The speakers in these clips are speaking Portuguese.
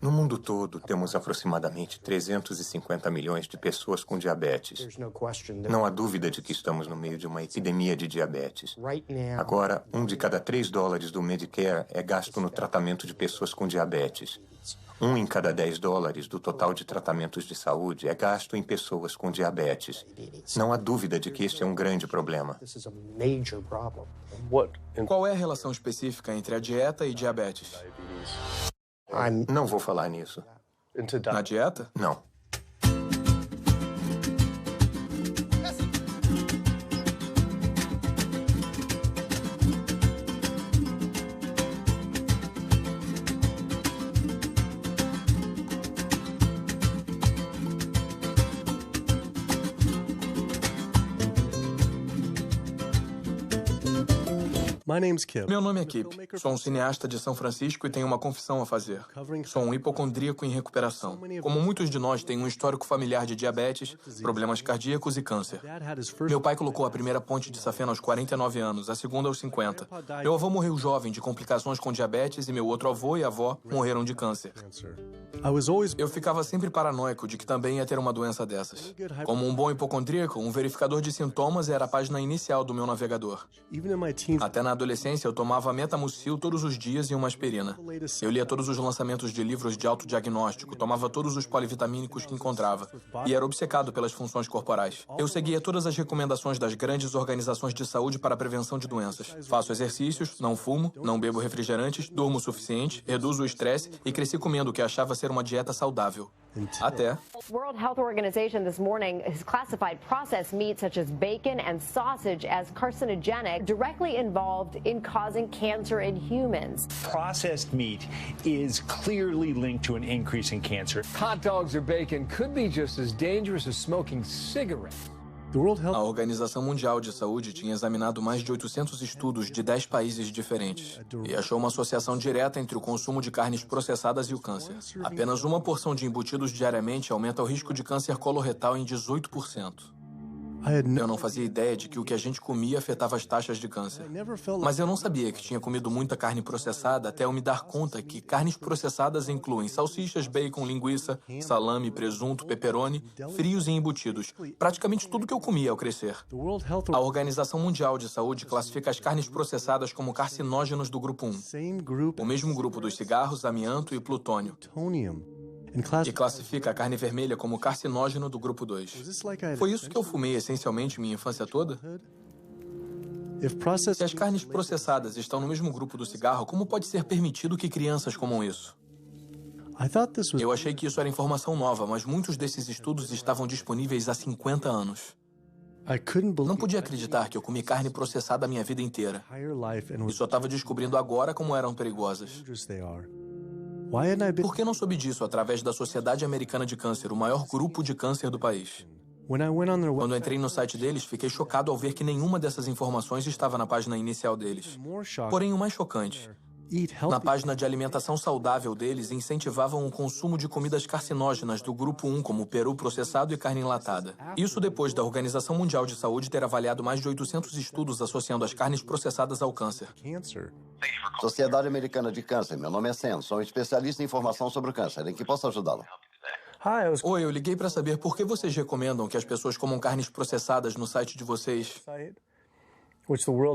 No mundo todo, temos aproximadamente 350 milhões de pessoas com diabetes. Não há dúvida de que estamos no meio de uma epidemia de diabetes. Agora, $1 de cada 3 dólares do Medicare é gasto no tratamento de pessoas com diabetes. 1 em cada 10 dólares do total de tratamentos de saúde é gasto em pessoas com diabetes. Não há dúvida de que este é um grande problema. Qual é a relação específica entre a dieta e diabetes? Não vou falar nisso. Na dieta? Não. Meu nome é Kip. Sou um cineasta de São Francisco e tenho uma confissão a fazer. Sou um hipocondríaco em recuperação. Como muitos de nós, tenho um histórico familiar de diabetes, problemas cardíacos e câncer. Meu pai colocou a primeira ponte de safena aos 49 anos, a segunda aos 50. Meu avô morreu jovem de complicações com diabetes e meu outro avô e avó morreram de câncer. Eu ficava sempre paranoico de que também ia ter uma doença dessas. Como um bom hipocondríaco, um verificador de sintomas era a página inicial do meu navegador. Até na adolescência, eu tomava Metamucil todos os dias e uma aspirina. Eu lia todos os lançamentos de livros de autodiagnóstico, tomava todos os polivitamínicos que encontrava e era obcecado pelas funções corporais. Eu seguia todas as recomendações das grandes organizações de saúde para a prevenção de doenças. Faço exercícios, não fumo, não bebo refrigerantes, durmo o suficiente, reduzo o estresse e cresci comendo o que achava ser uma dieta saudável. Até... World Health Organization this morning has classified processed meat such as bacon and sausage as carcinogenic, directly involved in causing cancer in humans. Processed meat is clearly linked to an increase in cancer. Hot dogs or bacon could be just as dangerous as smoking cigarettes. A Organização Mundial de Saúde tinha examinado mais de 800 estudos de 10 países diferentes e achou uma associação direta entre o consumo de carnes processadas e o câncer. Apenas uma porção de embutidos diariamente aumenta o risco de câncer coloretal em 18%. Eu não fazia ideia de que o que a gente comia afetava as taxas de câncer. Mas eu não sabia que tinha comido muita carne processada até eu me dar conta que carnes processadas incluem salsichas, bacon, linguiça, salame, presunto, pepperoni, frios e embutidos. Praticamente tudo que eu comia ao crescer. A Organização Mundial de Saúde classifica as carnes processadas como carcinógenos do grupo 1. O mesmo grupo dos cigarros, amianto e plutônio. E classifica a carne vermelha como carcinógeno do grupo 2. Foi isso que eu fumei essencialmente minha infância toda? Se as carnes processadas estão no mesmo grupo do cigarro, como pode ser permitido que crianças comam isso? Eu achei que isso era informação nova, mas muitos desses estudos estavam disponíveis há 50 anos. Não podia acreditar que eu comi carne processada a minha vida inteira. E só estava descobrindo agora como eram perigosas. Por que não soube disso através da Sociedade Americana de Câncer, o maior grupo de câncer do país? Quando entrei no site deles, fiquei chocado ao ver que nenhuma dessas informações estava na página inicial deles. Porém, o mais chocante, na página de alimentação saudável deles, incentivavam o consumo de comidas carcinógenas do grupo 1, como peru processado e carne enlatada. Isso depois da Organização Mundial de Saúde ter avaliado mais de 800 estudos associando as carnes processadas ao câncer. Sociedade Americana de Câncer, meu nome é Sam, sou um especialista em informação sobre o câncer. Em que posso ajudá-lo? Oi, eu liguei para saber por que vocês recomendam que as pessoas comam carnes processadas no site de vocês,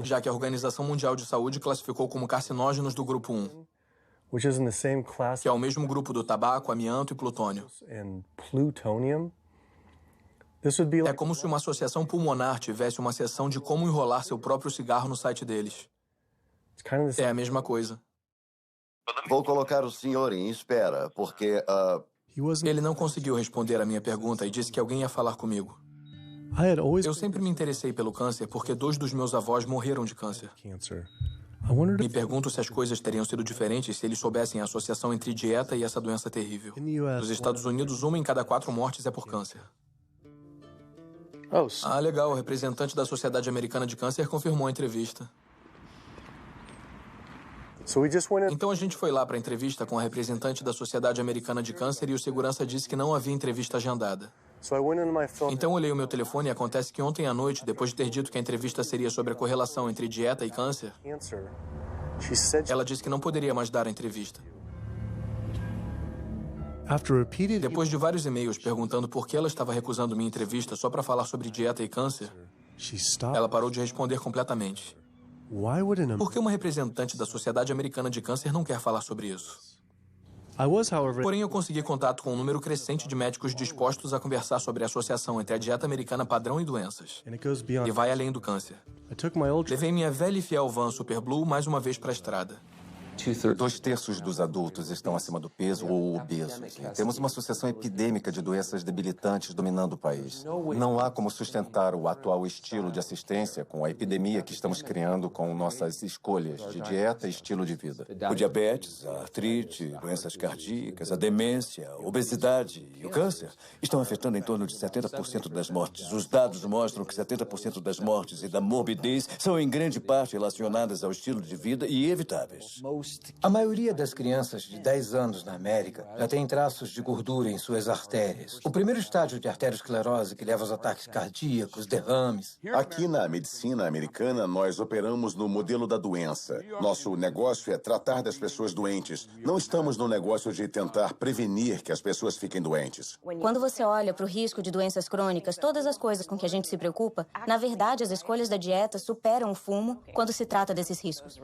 já que a Organização Mundial de Saúde classificou como carcinógenos do grupo 1, que é o mesmo grupo do tabaco, amianto e plutônio. É como se uma associação pulmonar tivesse uma seção de como enrolar seu próprio cigarro no site deles. É a mesma coisa. Vou colocar o senhor em espera, porque... Ele não conseguiu responder a minha pergunta e disse que alguém ia falar comigo. Eu sempre me interessei pelo câncer porque 2 dos meus avós morreram de câncer. Me pergunto se as coisas teriam sido diferentes se eles soubessem a associação entre dieta e essa doença terrível. Nos Estados Unidos, 1 em cada 4 mortes é por câncer. Ah, legal. O representante da Sociedade Americana de Câncer confirmou a entrevista. Então a gente foi lá para a entrevista com a representante da Sociedade Americana de Câncer e o segurança disse que não havia entrevista agendada. Então olhei o meu telefone e acontece que ontem à noite, depois de ter dito que a entrevista seria sobre a correlação entre dieta e câncer, ela disse que não poderia mais dar a entrevista. Depois de vários e-mails perguntando por que ela estava recusando minha entrevista só para falar sobre dieta e câncer, ela parou de responder completamente. Por que uma representante da Sociedade Americana de Câncer não quer falar sobre isso? Porém, eu consegui contato com um número crescente de médicos dispostos a conversar sobre a associação entre a dieta americana padrão e doenças. E vai além do câncer. Levei minha velha e fiel van Super Blue mais uma vez para a estrada. 2/3 dos adultos estão acima do peso ou obesos. E temos uma associação epidêmica de doenças debilitantes dominando o país. Não há como sustentar o atual estilo de assistência com a epidemia que estamos criando com nossas escolhas de dieta e estilo de vida. O diabetes, a artrite, doenças cardíacas, a demência, a obesidade e o câncer estão afetando em torno de 70% das mortes. Os dados mostram que 70% das mortes e da morbidez são em grande parte relacionadas ao estilo de vida e evitáveis. A maioria das crianças de 10 anos na América já tem traços de gordura em suas artérias. O primeiro estágio de arteriosclerose que leva aos ataques cardíacos, derrames. Aqui na medicina americana, nós operamos no modelo da doença. Nosso negócio é tratar das pessoas doentes. Não estamos no negócio de tentar prevenir que as pessoas fiquem doentes. Quando você olha para o risco de doenças crônicas, todas as coisas com que a gente se preocupa, na verdade, as escolhas da dieta superam o fumo quando se trata desses riscos.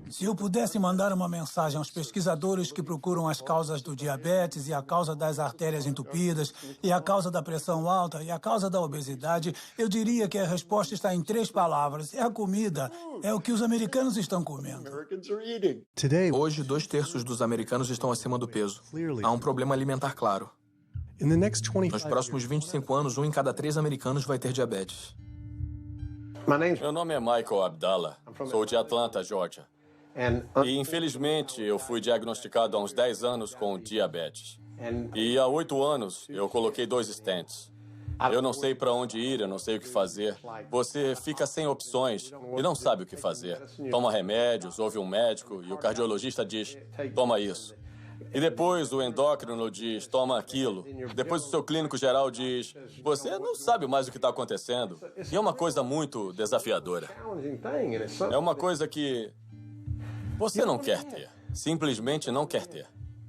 Se eu pudesse mandar uma mensagem aos pesquisadores que procuram as causas do diabetes e a causa das artérias entupidas e a causa da pressão alta e a causa da obesidade, eu diria que a resposta está em 3 palavras. É a comida. É o que os americanos estão comendo. Hoje, 2/3 dos americanos estão acima do peso. Há um problema alimentar claro. Nos próximos 25 anos, 1 em cada 3 americanos vai ter diabetes. Meu nome é Michael Abdallah. Sou de Atlanta, Georgia. E, infelizmente, eu fui diagnosticado há uns 10 anos com diabetes. E há 8 anos, eu coloquei 2 stents. Eu não sei para onde ir, eu não sei o que fazer. Você fica sem opções e não sabe o que fazer. Toma remédios, ouve um médico e o cardiologista diz, toma isso. E depois o endócrino diz, toma aquilo. Depois o seu clínico geral diz, você não sabe mais o que está acontecendo. E é uma coisa muito desafiadora. É uma coisa que você não quer ter. Simplesmente não quer ter.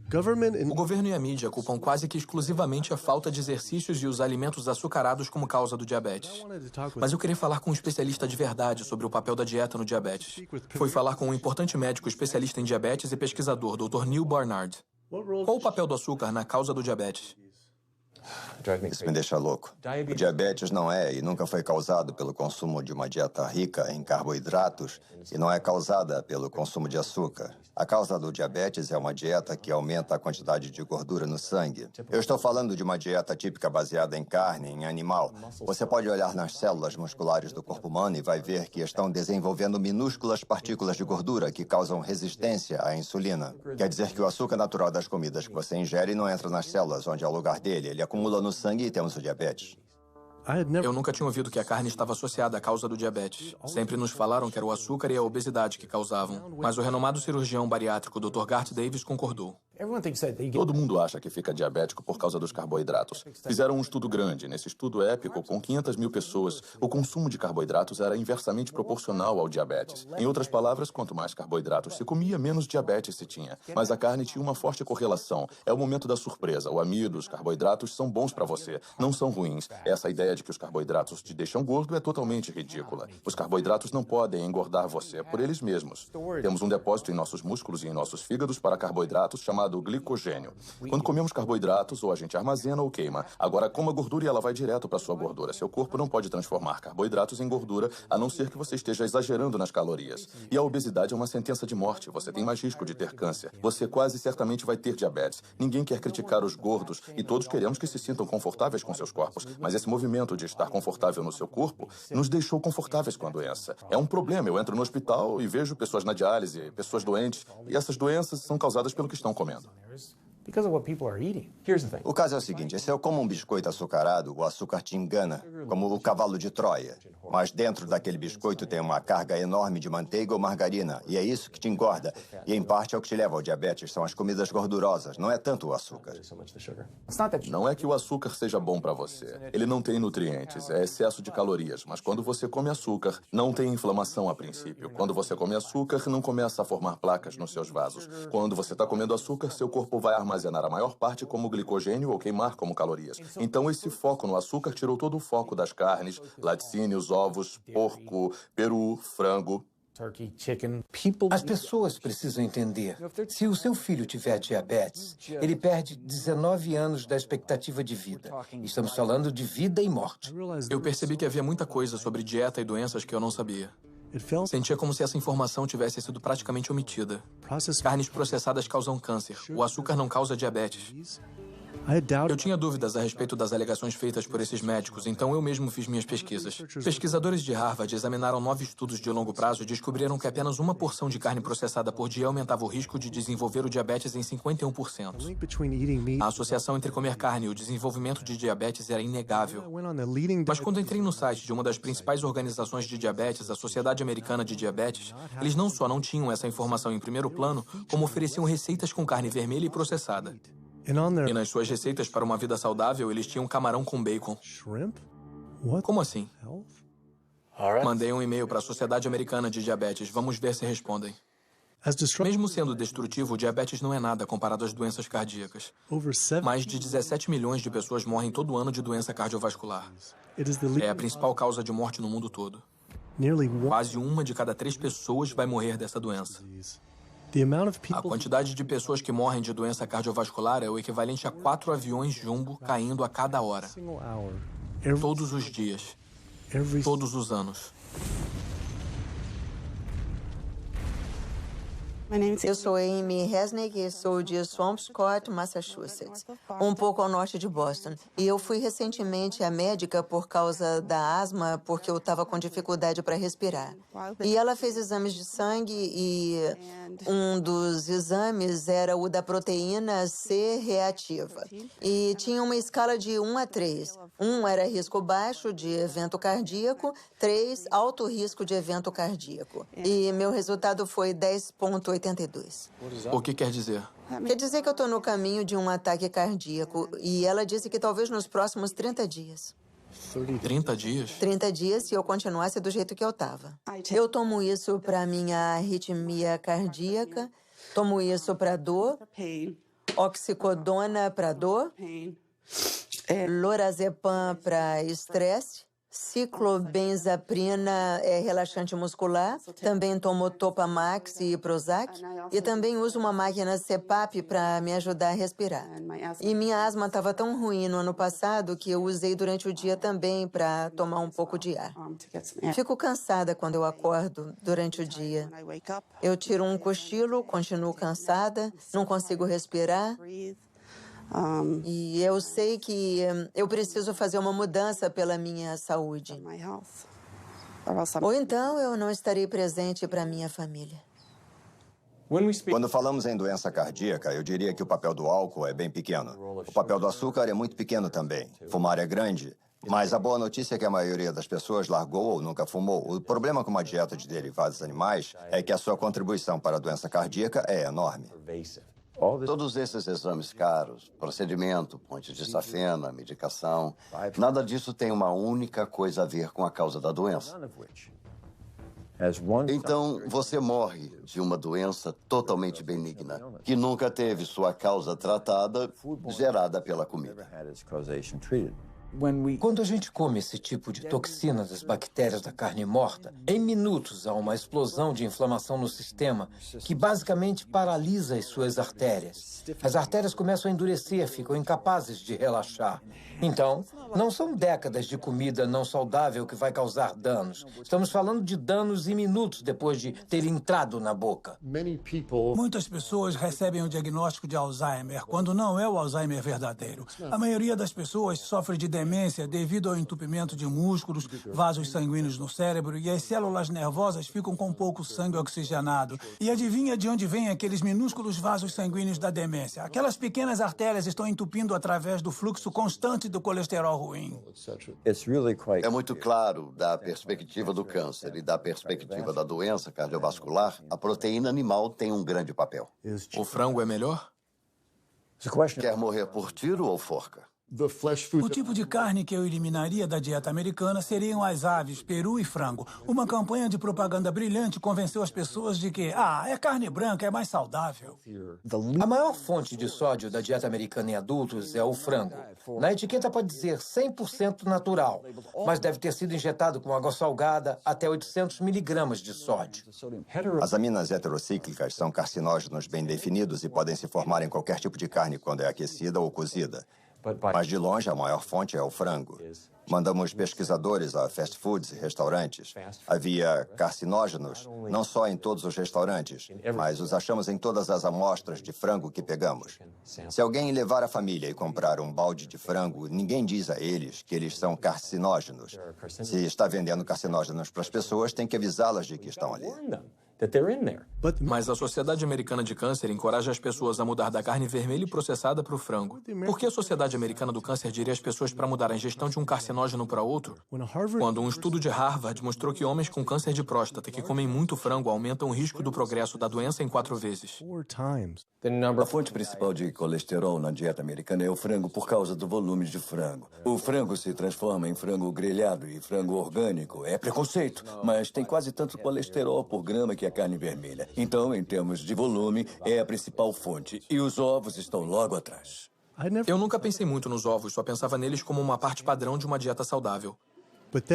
O governo e a mídia culpam quase que exclusivamente a falta de exercícios e os alimentos açucarados como causa do diabetes. Mas eu queria falar com um especialista de verdade sobre o papel da dieta no diabetes. Foi falar com um importante médico especialista em diabetes e pesquisador, Dr. Neil Barnard. Qual o papel do açúcar na causa do diabetes? Isso me deixa louco. O diabetes não é e nunca foi causado pelo consumo de uma dieta rica em carboidratos e não é causada pelo consumo de açúcar. A causa do diabetes é uma dieta que aumenta a quantidade de gordura no sangue. Eu estou falando de uma dieta típica baseada em carne, em animal. Você pode olhar nas células musculares do corpo humano e vai ver que estão desenvolvendo minúsculas partículas de gordura que causam resistência à insulina. Quer dizer que o açúcar natural das comidas que você ingere não entra nas células, onde é o lugar dele. Ele acumula no sangue e temos o diabetes. Eu nunca tinha ouvido que a carne estava associada à causa do diabetes. Sempre nos falaram que era o açúcar e a obesidade que causavam. Mas o renomado cirurgião bariátrico Dr. Garth Davis concordou. Todo mundo acha que fica diabético por causa dos carboidratos. Fizeram um estudo grande. Nesse estudo épico, com 500 mil pessoas, o consumo de carboidratos era inversamente proporcional ao diabetes. Em outras palavras, quanto mais carboidratos se comia, menos diabetes se tinha. Mas a carne tinha uma forte correlação. É o momento da surpresa. O amido, os carboidratos são bons para você, não são ruins. Essa ideia de que os carboidratos te deixam gordo é totalmente ridícula. Os carboidratos não podem engordar você por eles mesmos. Temos um depósito em nossos músculos e em nossos fígados para carboidratos chamado glicogênio. Quando comemos carboidratos, ou a gente armazena ou queima. Agora, coma gordura e ela vai direto para sua gordura. Seu corpo não pode transformar carboidratos em gordura, a não ser que você esteja exagerando nas calorias. E a obesidade é uma sentença de morte. Você tem mais risco de ter câncer. Você quase certamente vai ter diabetes. Ninguém quer criticar os gordos e todos queremos que se sintam confortáveis com seus corpos. Mas esse movimento de estar confortável no seu corpo nos deixou confortáveis com a doença. É um problema. Eu entro no hospital e vejo pessoas na diálise, pessoas doentes, e essas doenças são causadas pelo que estão comendo. O caso é o seguinte, se eu como um biscoito açucarado, o açúcar te engana, como o cavalo de Troia. Mas dentro daquele biscoito tem uma carga enorme de manteiga ou margarina, e é isso que te engorda. E em parte é o que te leva ao diabetes, são as comidas gordurosas, não é tanto o açúcar. Não é que o açúcar seja bom para você. Ele não tem nutrientes, é excesso de calorias. Mas quando você come açúcar, não tem inflamação a princípio. Quando você come açúcar, não começa a formar placas nos seus vasos. Quando você está comendo açúcar, seu corpo vai armazenar armazenar a maior parte como glicogênio ou queimar como calorias. Então, esse foco no açúcar tirou todo o foco das carnes, laticínios, ovos, porco, peru, frango. As pessoas precisam entender. Se o seu filho tiver diabetes, ele perde 19 anos da expectativa de vida. Estamos falando de vida e morte. Eu percebi que havia muita coisa sobre dieta e doenças que eu não sabia. Sentia como se essa informação tivesse sido praticamente omitida. Carnes processadas causam câncer. O açúcar não causa diabetes. Eu tinha dúvidas a respeito das alegações feitas por esses médicos, então eu mesmo fiz minhas pesquisas. Pesquisadores de Harvard examinaram 9 estudos de longo prazo e descobriram que apenas uma porção de carne processada por dia aumentava o risco de desenvolver o diabetes em 51%. A associação entre comer carne e o desenvolvimento de diabetes era inegável. Mas quando entrei no site de uma das principais organizações de diabetes, a Sociedade Americana de Diabetes, eles não só não tinham essa informação em primeiro plano, como ofereciam receitas com carne vermelha e processada. E nas suas receitas para uma vida saudável, eles tinham camarão com bacon. Como assim? Mandei um e-mail para a Sociedade Americana de Diabetes. Vamos ver se respondem. Mesmo sendo destrutivo, o diabetes não é nada comparado às doenças cardíacas. Mais de 17 milhões de pessoas morrem todo ano de doença cardiovascular. É a principal causa de morte no mundo todo. Quase 1 de cada 3 pessoas vai morrer dessa doença. A quantidade de pessoas que morrem de doença cardiovascular é o equivalente a 4 aviões jumbo caindo a cada hora. Todos os dias. Todos os anos. Eu sou Amy Resnick e sou de Swampscott, Massachusetts, um pouco ao norte de Boston. E eu fui recentemente à médica por causa da asma, porque eu estava com dificuldade para respirar. E ela fez exames de sangue e um dos exames era o da proteína C reativa. E tinha uma escala de 1 a 3. 1 era risco baixo de evento cardíaco, 3 alto risco de evento cardíaco. E meu resultado foi 10,82. O que quer dizer? Quer dizer que eu estou no caminho de um ataque cardíaco. E ela disse que talvez nos próximos 30 dias. 30 dias? 30 dias se eu continuasse do jeito que eu estava. Eu tomo isso para minha arritmia cardíaca, tomo isso para dor, oxicodona para dor, lorazepam para estresse, ciclobenzaprina é relaxante muscular, também tomo Topamax e Prozac, e também uso uma máquina CPAP para me ajudar a respirar. E minha asma estava tão ruim no ano passado que eu usei durante o dia também para tomar um pouco de ar. Fico cansada quando eu acordo durante o dia. Eu tiro um cochilo, continuo cansada, não consigo respirar. E eu sei que eu preciso fazer uma mudança pela minha saúde. Ou então eu não estarei presente para minha família. Quando falamos em doença cardíaca, eu diria que o papel do álcool é bem pequeno. O papel do açúcar é muito pequeno também. Fumar é grande. Mas a boa notícia é que a maioria das pessoas largou ou nunca fumou. O problema com uma dieta de derivados animais é que a sua contribuição para a doença cardíaca é enorme. Todos esses exames caros, procedimento, pontes de safena, medicação, nada disso tem uma única coisa a ver com a causa da doença. Então, você morre de uma doença totalmente benigna, que nunca teve sua causa tratada, gerada pela comida. Quando a gente come esse tipo de toxina das bactérias da carne morta, em minutos há uma explosão de inflamação no sistema que basicamente paralisa as suas artérias. As artérias começam a endurecer, ficam incapazes de relaxar. Então, não são décadas de comida não saudável que vai causar danos. Estamos falando de danos em minutos depois de ter entrado na boca. Muitas pessoas recebem o diagnóstico de Alzheimer, quando não é o Alzheimer verdadeiro. A maioria das pessoas sofre de demência devido ao entupimento de músculos, vasos sanguíneos no cérebro, e as células nervosas ficam com pouco sangue oxigenado. E adivinha de onde vêm aqueles minúsculos vasos sanguíneos da demência? Aquelas pequenas artérias estão entupindo através do fluxo constante do colesterol ruim. É muito claro, da perspectiva do câncer e da perspectiva da doença cardiovascular, a proteína animal tem um grande papel. O frango é melhor? Quer morrer por tiro ou forca? O tipo de carne que eu eliminaria da dieta americana seriam as aves, peru e frango. Uma campanha de propaganda brilhante convenceu as pessoas de que, é carne branca, é mais saudável. A maior fonte de sódio da dieta americana em adultos é o frango. Na etiqueta pode dizer 100% natural, mas deve ter sido injetado com água salgada até 800 miligramas de sódio. As aminas heterocíclicas são carcinógenos bem definidos e podem se formar em qualquer tipo de carne quando é aquecida ou cozida. Mas, de longe, a maior fonte é o frango. Mandamos pesquisadores a fast foods e restaurantes. Havia carcinógenos, não só em todos os restaurantes, mas os achamos em todas as amostras de frango que pegamos. Se alguém levar a família e comprar um balde de frango, ninguém diz a eles que eles são carcinógenos. Se está vendendo carcinógenos para as pessoas, tem que avisá-las de que estão ali. Mas a Sociedade Americana de Câncer encoraja as pessoas a mudar da carne vermelha e processada para o frango. Por que a Sociedade Americana do Câncer diria às pessoas para mudar a ingestão de um carcinógeno para outro? Quando um estudo de Harvard mostrou que homens com câncer de próstata que comem muito frango aumentam o risco do progresso da doença em 4 vezes. A fonte principal de colesterol na dieta americana é o frango por causa do volume de frango. O frango se transforma em frango grelhado e frango orgânico. É preconceito, mas tem quase tanto colesterol por grama que a carne vermelha. Então, em termos de volume, é a principal fonte. E os ovos estão logo atrás. Eu nunca pensei muito nos ovos, só pensava neles como uma parte padrão de uma dieta saudável.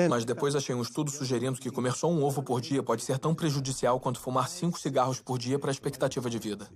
Mas depois achei um estudo sugerindo que comer só um ovo por dia pode ser tão prejudicial quanto fumar 5 cigarros por dia para a expectativa de vida.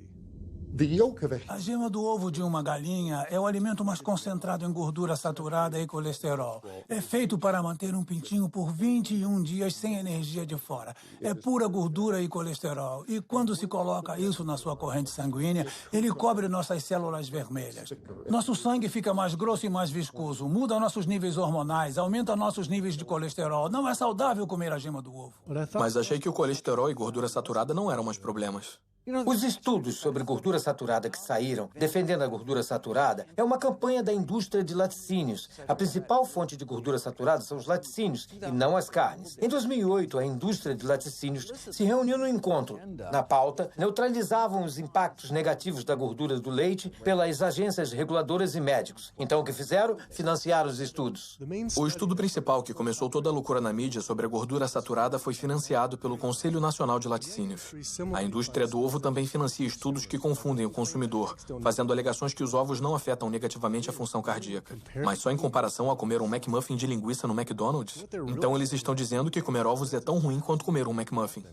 A gema do ovo de uma galinha é o alimento mais concentrado em gordura saturada e colesterol. É feito para manter um pintinho por 21 dias sem energia de fora. É pura gordura e colesterol. E quando se coloca isso na sua corrente sanguínea, ele cobre nossas células vermelhas. Nosso sangue fica mais grosso e mais viscoso, muda nossos níveis hormonais, aumenta nossos níveis de colesterol. Não é saudável comer a gema do ovo. Mas achei que o colesterol e gordura saturada não eram mais problemas. Os estudos sobre gordura saturada que saíram, defendendo a gordura saturada, é uma campanha da indústria de laticínios. A principal fonte de gordura saturada são os laticínios e não as carnes. Em 2008, a indústria de laticínios se reuniu no encontro. Na pauta, neutralizavam os impactos negativos da gordura do leite pelas agências reguladoras e médicos. Então, o que fizeram? Financiaram os estudos. O estudo principal que começou toda a loucura na mídia sobre a gordura saturada foi financiado pelo Conselho Nacional de Laticínios. A indústria do ovo também financia estudos que confundem o consumidor, fazendo alegações que os ovos não afetam negativamente a função cardíaca. Mas só em comparação a comer um McMuffin de linguiça no McDonald's? Então eles estão dizendo que comer ovos é tão ruim quanto comer um McMuffin.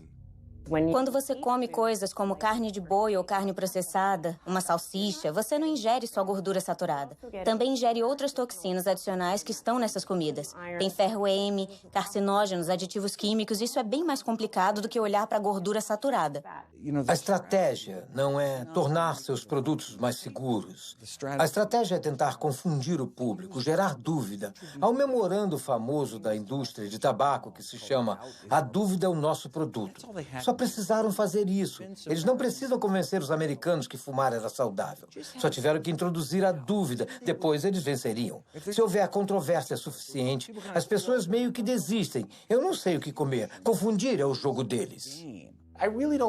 Quando você come coisas como carne de boi ou carne processada, uma salsicha, você não ingere só gordura saturada. Também ingere outras toxinas adicionais que estão nessas comidas. Tem ferro M, carcinógenos, aditivos químicos. Isso é bem mais complicado do que olhar para a gordura saturada. A estratégia não é tornar seus produtos mais seguros. A estratégia é tentar confundir o público, gerar dúvida. Há um memorando famoso da indústria de tabaco que se chama "A dúvida é o nosso produto". Só precisaram fazer isso. Eles não precisam convencer os americanos que fumar era saudável. Só tiveram que introduzir a dúvida. Depois eles venceriam. Se houver controvérsia suficiente, as pessoas meio que desistem. Eu não sei o que comer. Confundir é o jogo deles.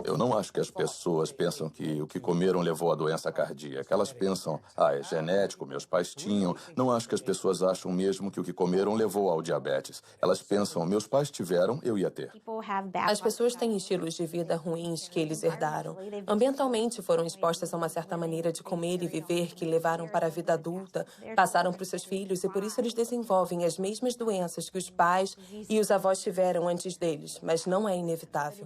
Eu não acho que as pessoas pensam que o que comeram levou à doença cardíaca. Elas pensam, é genético, meus pais tinham. Não acho que as pessoas acham mesmo que o que comeram levou ao diabetes. Elas pensam, meus pais tiveram, eu ia ter. As pessoas têm estilos de vida ruins que eles herdaram. Ambientalmente foram expostas a uma certa maneira de comer e viver que levaram para a vida adulta, passaram para os seus filhos e por isso eles desenvolvem as mesmas doenças que os pais e os avós tiveram antes deles, mas não é inevitável.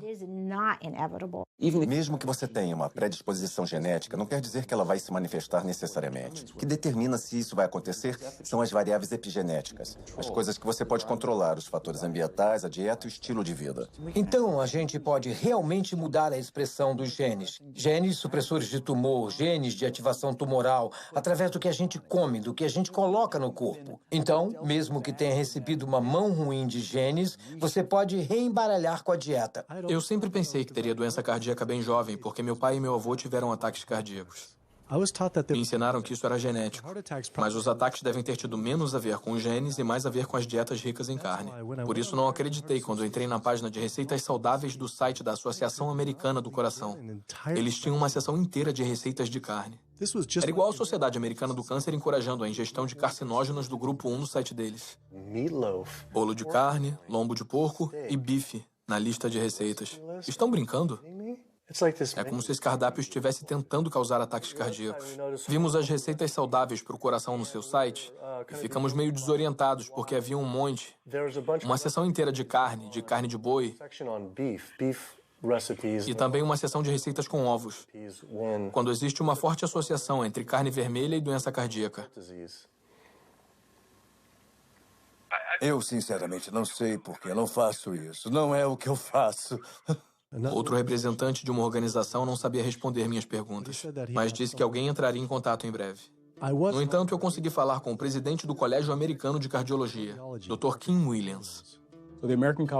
Mesmo que você tenha uma predisposição genética, não quer dizer que ela vai se manifestar necessariamente. O que determina se isso vai acontecer são as variáveis epigenéticas, as coisas que você pode controlar, os fatores ambientais, a dieta e o estilo de vida. Então, a gente pode realmente mudar a expressão dos genes. Genes supressores de tumor, genes de ativação tumoral, através do que a gente come, do que a gente coloca no corpo. Então, mesmo que tenha recebido uma mão ruim de genes, você pode reembaralhar com a dieta. Eu sempre pensei que teria doença cardíaca bem jovem, porque meu pai e meu avô tiveram ataques cardíacos. Me ensinaram que isso era genético, mas os ataques devem ter tido menos a ver com os genes e mais a ver com as dietas ricas em carne. Por isso não acreditei quando entrei na página de receitas saudáveis do site da Associação Americana do Coração. Eles tinham uma seção inteira de receitas de carne. Era igual a Sociedade Americana do Câncer encorajando a ingestão de carcinógenos do grupo 1 no site deles. Bolo de carne, lombo de porco e bife na lista de receitas. Estão brincando? É como se esse cardápio estivesse tentando causar ataques cardíacos. Vimos as receitas saudáveis para o coração no seu site e ficamos meio desorientados porque havia um monte. Uma seção inteira de carne de boi e também uma seção de receitas com ovos, quando existe uma forte associação entre carne vermelha e doença cardíaca. Eu, sinceramente, não sei por que não faço isso. Não é o que eu faço. Outro representante de uma organização não sabia responder minhas perguntas, mas disse que alguém entraria em contato em breve. No entanto, eu consegui falar com o presidente do Colégio Americano de Cardiologia, Dr. Kim Williams.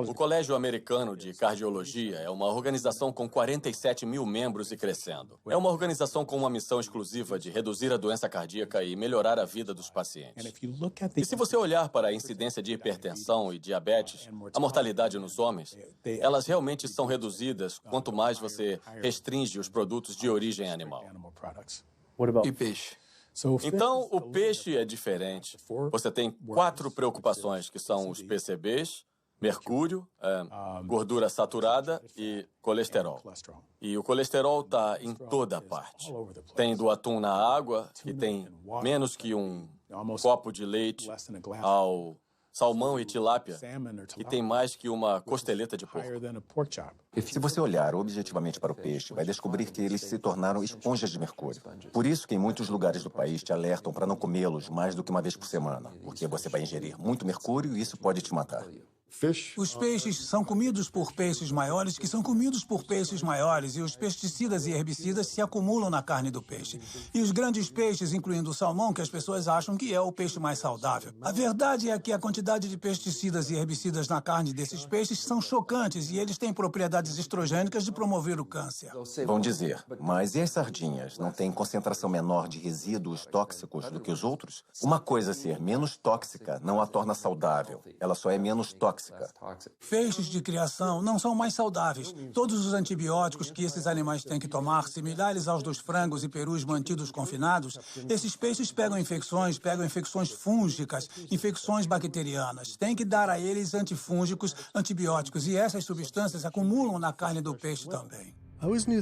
O Colégio Americano de Cardiologia é uma organização com 47 mil membros e crescendo. É uma organização com uma missão exclusiva de reduzir a doença cardíaca e melhorar a vida dos pacientes. E se você olhar para a incidência de hipertensão e diabetes, a mortalidade nos homens, elas realmente são reduzidas quanto mais você restringe os produtos de origem animal. E peixe? Então, o peixe é diferente. Você tem 4 preocupações, que são os PCBs, mercúrio, gordura saturada e colesterol. E o colesterol está em toda parte. Tem do atum na água, que tem menos que um copo de leite, ao salmão e tilápia, que tem mais que uma costeleta de porco. Se você olhar objetivamente para o peixe, vai descobrir que eles se tornaram esponjas de mercúrio. Por isso que em muitos lugares do país te alertam para não comê-los mais do que uma vez por semana, porque você vai ingerir muito mercúrio e isso pode te matar. Os peixes são comidos por peixes maiores que são comidos por peixes maiores e os pesticidas e herbicidas se acumulam na carne do peixe. E os grandes peixes, incluindo o salmão, que as pessoas acham que é o peixe mais saudável. A verdade é que a quantidade de pesticidas e herbicidas na carne desses peixes são chocantes e eles têm propriedades estrogênicas de promover o câncer. Vão dizer, mas e as sardinhas? Não têm concentração menor de resíduos tóxicos do que os outros? Uma coisa ser menos tóxica não a torna saudável. Ela só é menos tóxica. Peixes de criação não são mais saudáveis. Todos os antibióticos que esses animais têm que tomar, similares aos dos frangos e perus mantidos confinados, esses peixes pegam infecções fúngicas, infecções bacterianas. Tem que dar a eles antifúngicos, antibióticos, e essas substâncias acumulam na carne do peixe também.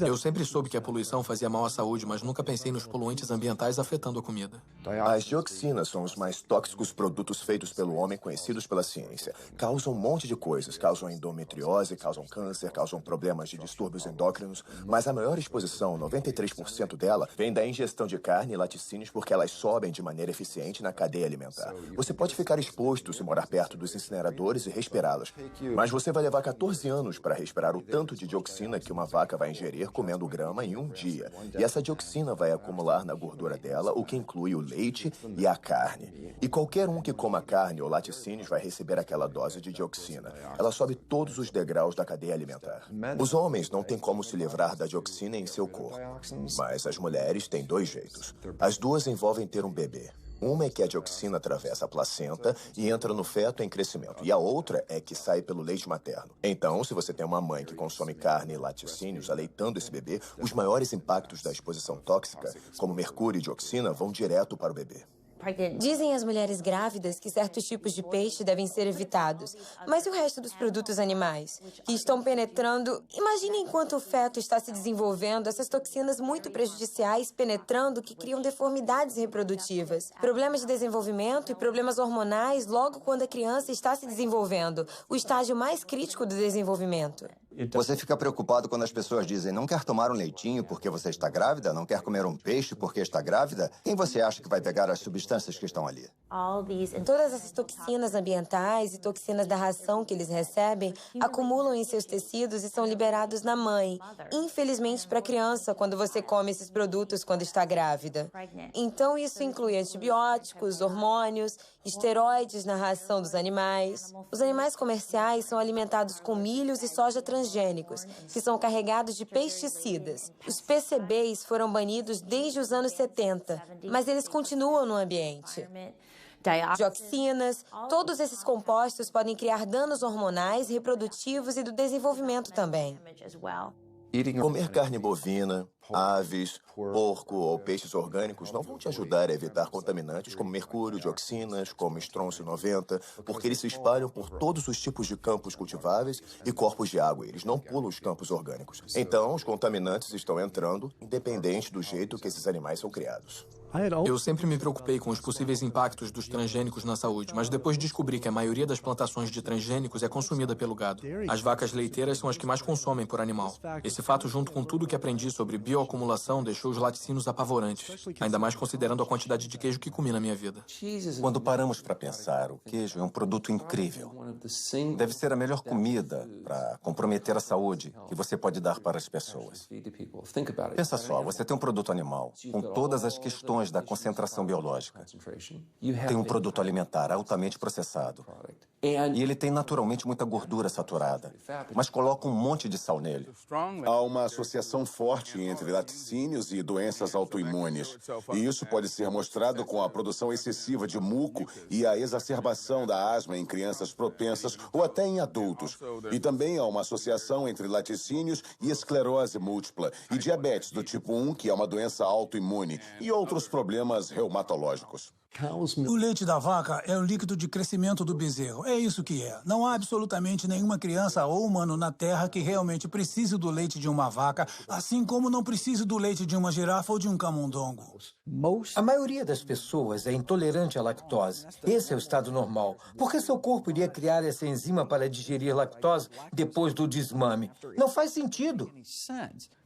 Eu sempre soube que a poluição fazia mal à saúde, mas nunca pensei nos poluentes ambientais afetando a comida. As dioxinas são os mais tóxicos produtos feitos pelo homem conhecidos pela ciência. Causam um monte de coisas. Causam endometriose, causam câncer, causam problemas de distúrbios endócrinos. Mas a maior exposição, 93% dela, vem da ingestão de carne e laticínios porque elas sobem de maneira eficiente na cadeia alimentar. Você pode ficar exposto se morar perto dos incineradores e respirá-las. Mas você vai levar 14 anos para respirar o tanto de dioxina que uma vaca vai ingerir comendo grama em um dia. E essa dioxina vai acumular na gordura dela, o que inclui o leite e a carne. E qualquer um que coma carne ou laticínios vai receber aquela dose de dioxina. Ela sobe todos os degraus da cadeia alimentar. Os homens não têm como se livrar da dioxina em seu corpo. Mas as mulheres têm 2 jeitos. As duas envolvem ter um bebê. Uma é que a dioxina atravessa a placenta e entra no feto em crescimento. E a outra é que sai pelo leite materno. Então, se você tem uma mãe que consome carne e laticínios aleitando esse bebê, os maiores impactos da exposição tóxica, como mercúrio e dioxina, vão direto para o bebê. Dizem as mulheres grávidas que certos tipos de peixe devem ser evitados. Mas e o resto dos produtos animais? Que estão penetrando... Imagine enquanto o feto está se desenvolvendo, essas toxinas muito prejudiciais penetrando que criam deformidades reprodutivas, problemas de desenvolvimento e problemas hormonais logo quando a criança está se desenvolvendo, o estágio mais crítico do desenvolvimento. Você fica preocupado quando as pessoas dizem não quer tomar um leitinho porque você está grávida, não quer comer um peixe porque está grávida? Quem você acha que vai pegar as substâncias que estão ali? Todas essas toxinas ambientais e toxinas da ração que eles recebem acumulam em seus tecidos e são liberados na mãe. Infelizmente para a criança, quando você come esses produtos quando está grávida. Então isso inclui antibióticos, hormônios, esteroides na ração dos animais. Os animais comerciais são alimentados com milhos e soja transgênica transgênicos, que são carregados de pesticidas. Os PCBs foram banidos desde os anos 70, mas eles continuam no ambiente. Dioxinas, todos esses compostos podem criar danos hormonais, reprodutivos e do desenvolvimento também. Comer carne bovina, aves, porco ou peixes orgânicos não vão te ajudar a evitar contaminantes como mercúrio, dioxinas, como estrôncio 90, porque eles se espalham por todos os tipos de campos cultiváveis e corpos de água. Eles não pulam os campos orgânicos. Então, os contaminantes estão entrando, independente do jeito que esses animais são criados. Eu sempre me preocupei com os possíveis impactos dos transgênicos na saúde, mas depois descobri que a maioria das plantações de transgênicos é consumida pelo gado. As vacas leiteiras são as que mais consomem por animal. Esse fato, junto com tudo que aprendi sobre bioacumulação, deixou os laticínios apavorantes, ainda mais considerando a quantidade de queijo que comi na minha vida. Quando paramos para pensar, o queijo é um produto incrível. Deve ser a melhor comida para comprometer a saúde que você pode dar para as pessoas. Pensa só, você tem um produto animal com todas as questões da concentração biológica. Tem um produto alimentar altamente processado. E ele tem naturalmente muita gordura saturada, mas coloca um monte de sal nele. Há uma associação forte entre laticínios e doenças autoimunes. E isso pode ser mostrado com a produção excessiva de muco e a exacerbação da asma em crianças propensas ou até em adultos. E também há uma associação entre laticínios e esclerose múltipla e diabetes do tipo 1, que é uma doença autoimune, e outros problemas reumatológicos. O leite da vaca é o líquido de crescimento do bezerro. É isso que é. Não há absolutamente nenhuma criança ou humano na Terra que realmente precise do leite de uma vaca, assim como não precise do leite de uma girafa ou de um camundongo. A maioria das pessoas é intolerante à lactose. Esse é o estado normal. Por que seu corpo iria criar essa enzima para digerir lactose depois do desmame? Não faz sentido.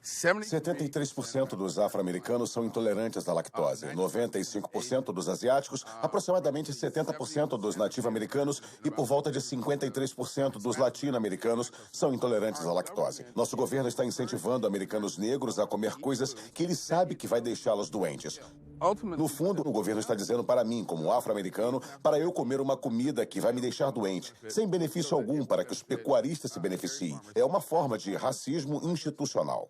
73% dos afro-americanos são intolerantes à lactose, 95% dos asiáticos, aproximadamente 70% dos nativo-americanos e por volta de 53% dos latino-americanos são intolerantes à lactose. Nosso governo está incentivando americanos negros a comer coisas que ele sabe que vai deixá-los doentes. No fundo, o governo está dizendo para mim, como afro-americano, para eu comer uma comida que vai me deixar doente, sem benefício algum para que os pecuaristas se beneficiem. É uma forma de racismo institucional.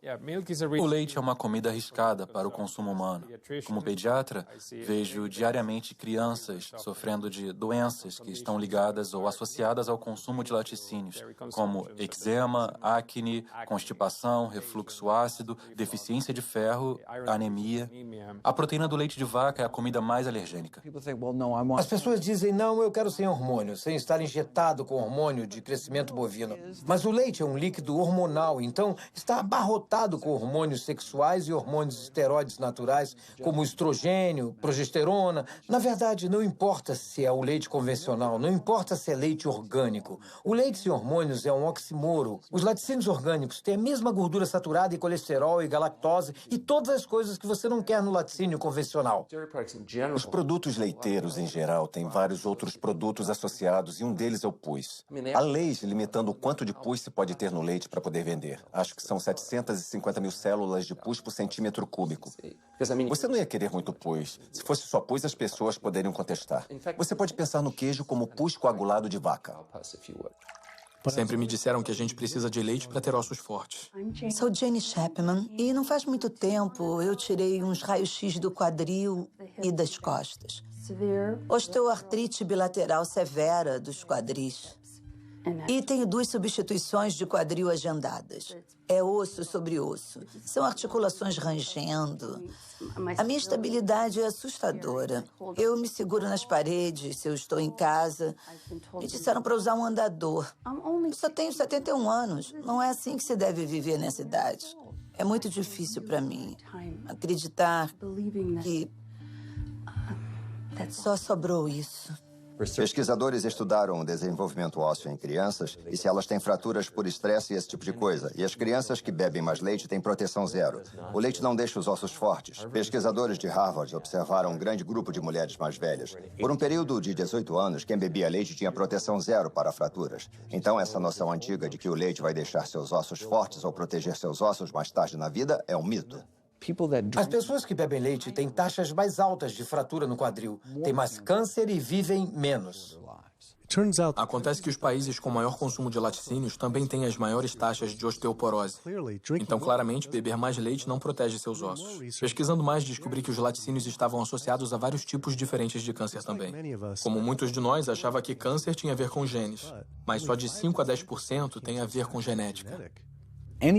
O leite é uma comida arriscada para o consumo humano. Como pediatra, vejo diariamente crianças sofrendo de doenças que estão ligadas ou associadas ao consumo de laticínios, como eczema, acne, constipação, refluxo ácido, deficiência de ferro, anemia. A proteína do leite de vaca é a comida mais alergênica. As pessoas dizem, não, eu quero sem hormônio, sem estar injetado com hormônio de crescimento bovino. Mas o leite é um líquido hormonal, então está abarrotado com hormônios sexuais e hormônios esteroides naturais, como estrogênio, progesterona. Na verdade, não importa se é o leite convencional, não importa se é leite orgânico. O leite sem hormônios é um oxímoro. Os laticínios orgânicos têm a mesma gordura saturada e colesterol e galactose e todas as coisas que você não quer no laticínio convencional. Os produtos leiteiros, em geral, têm vários outros produtos associados e um deles é o pus. Há leis limitando o quanto de pus se pode ter no leite para poder vender. Acho que são 750 mil células de pus por centímetro cúbico. Você não ia querer muito pus. Se fosse só pus, as pessoas poderiam contestar. Você pode pensar no queijo como pus coagulado de vaca. Sempre me disseram que a gente precisa de leite para ter ossos fortes. Sou Jenny Chapman e não faz muito tempo eu tirei uns raios-x do quadril e das costas. Osteoartrite bilateral severa dos quadris. E tenho 2 substituições de quadril agendadas. É osso sobre osso. São articulações rangendo. A minha estabilidade é assustadora. Eu me seguro nas paredes se eu estou em casa. Me disseram para usar um andador. Eu só tenho 71 anos. Não é assim que se deve viver nessa idade. É muito difícil para mim acreditar que só sobrou isso. Pesquisadores estudaram o desenvolvimento ósseo em crianças e se elas têm fraturas por estresse e esse tipo de coisa. E as crianças que bebem mais leite têm proteção zero. O leite não deixa os ossos fortes. Pesquisadores de Harvard observaram um grande grupo de mulheres mais velhas. Por um período de 18 anos, quem bebia leite tinha proteção zero para fraturas. Então, essa noção antiga de que o leite vai deixar seus ossos fortes ou proteger seus ossos mais tarde na vida é um mito. As pessoas que bebem leite têm taxas mais altas de fratura no quadril, têm mais câncer e vivem menos. Acontece que os países com maior consumo de laticínios também têm as maiores taxas de osteoporose. Então, claramente, beber mais leite não protege seus ossos. Pesquisando mais, descobri que os laticínios estavam associados a vários tipos diferentes de câncer também. Como muitos de nós, achava que câncer tinha a ver com genes, mas só de 5 a 10% tem a ver com genética.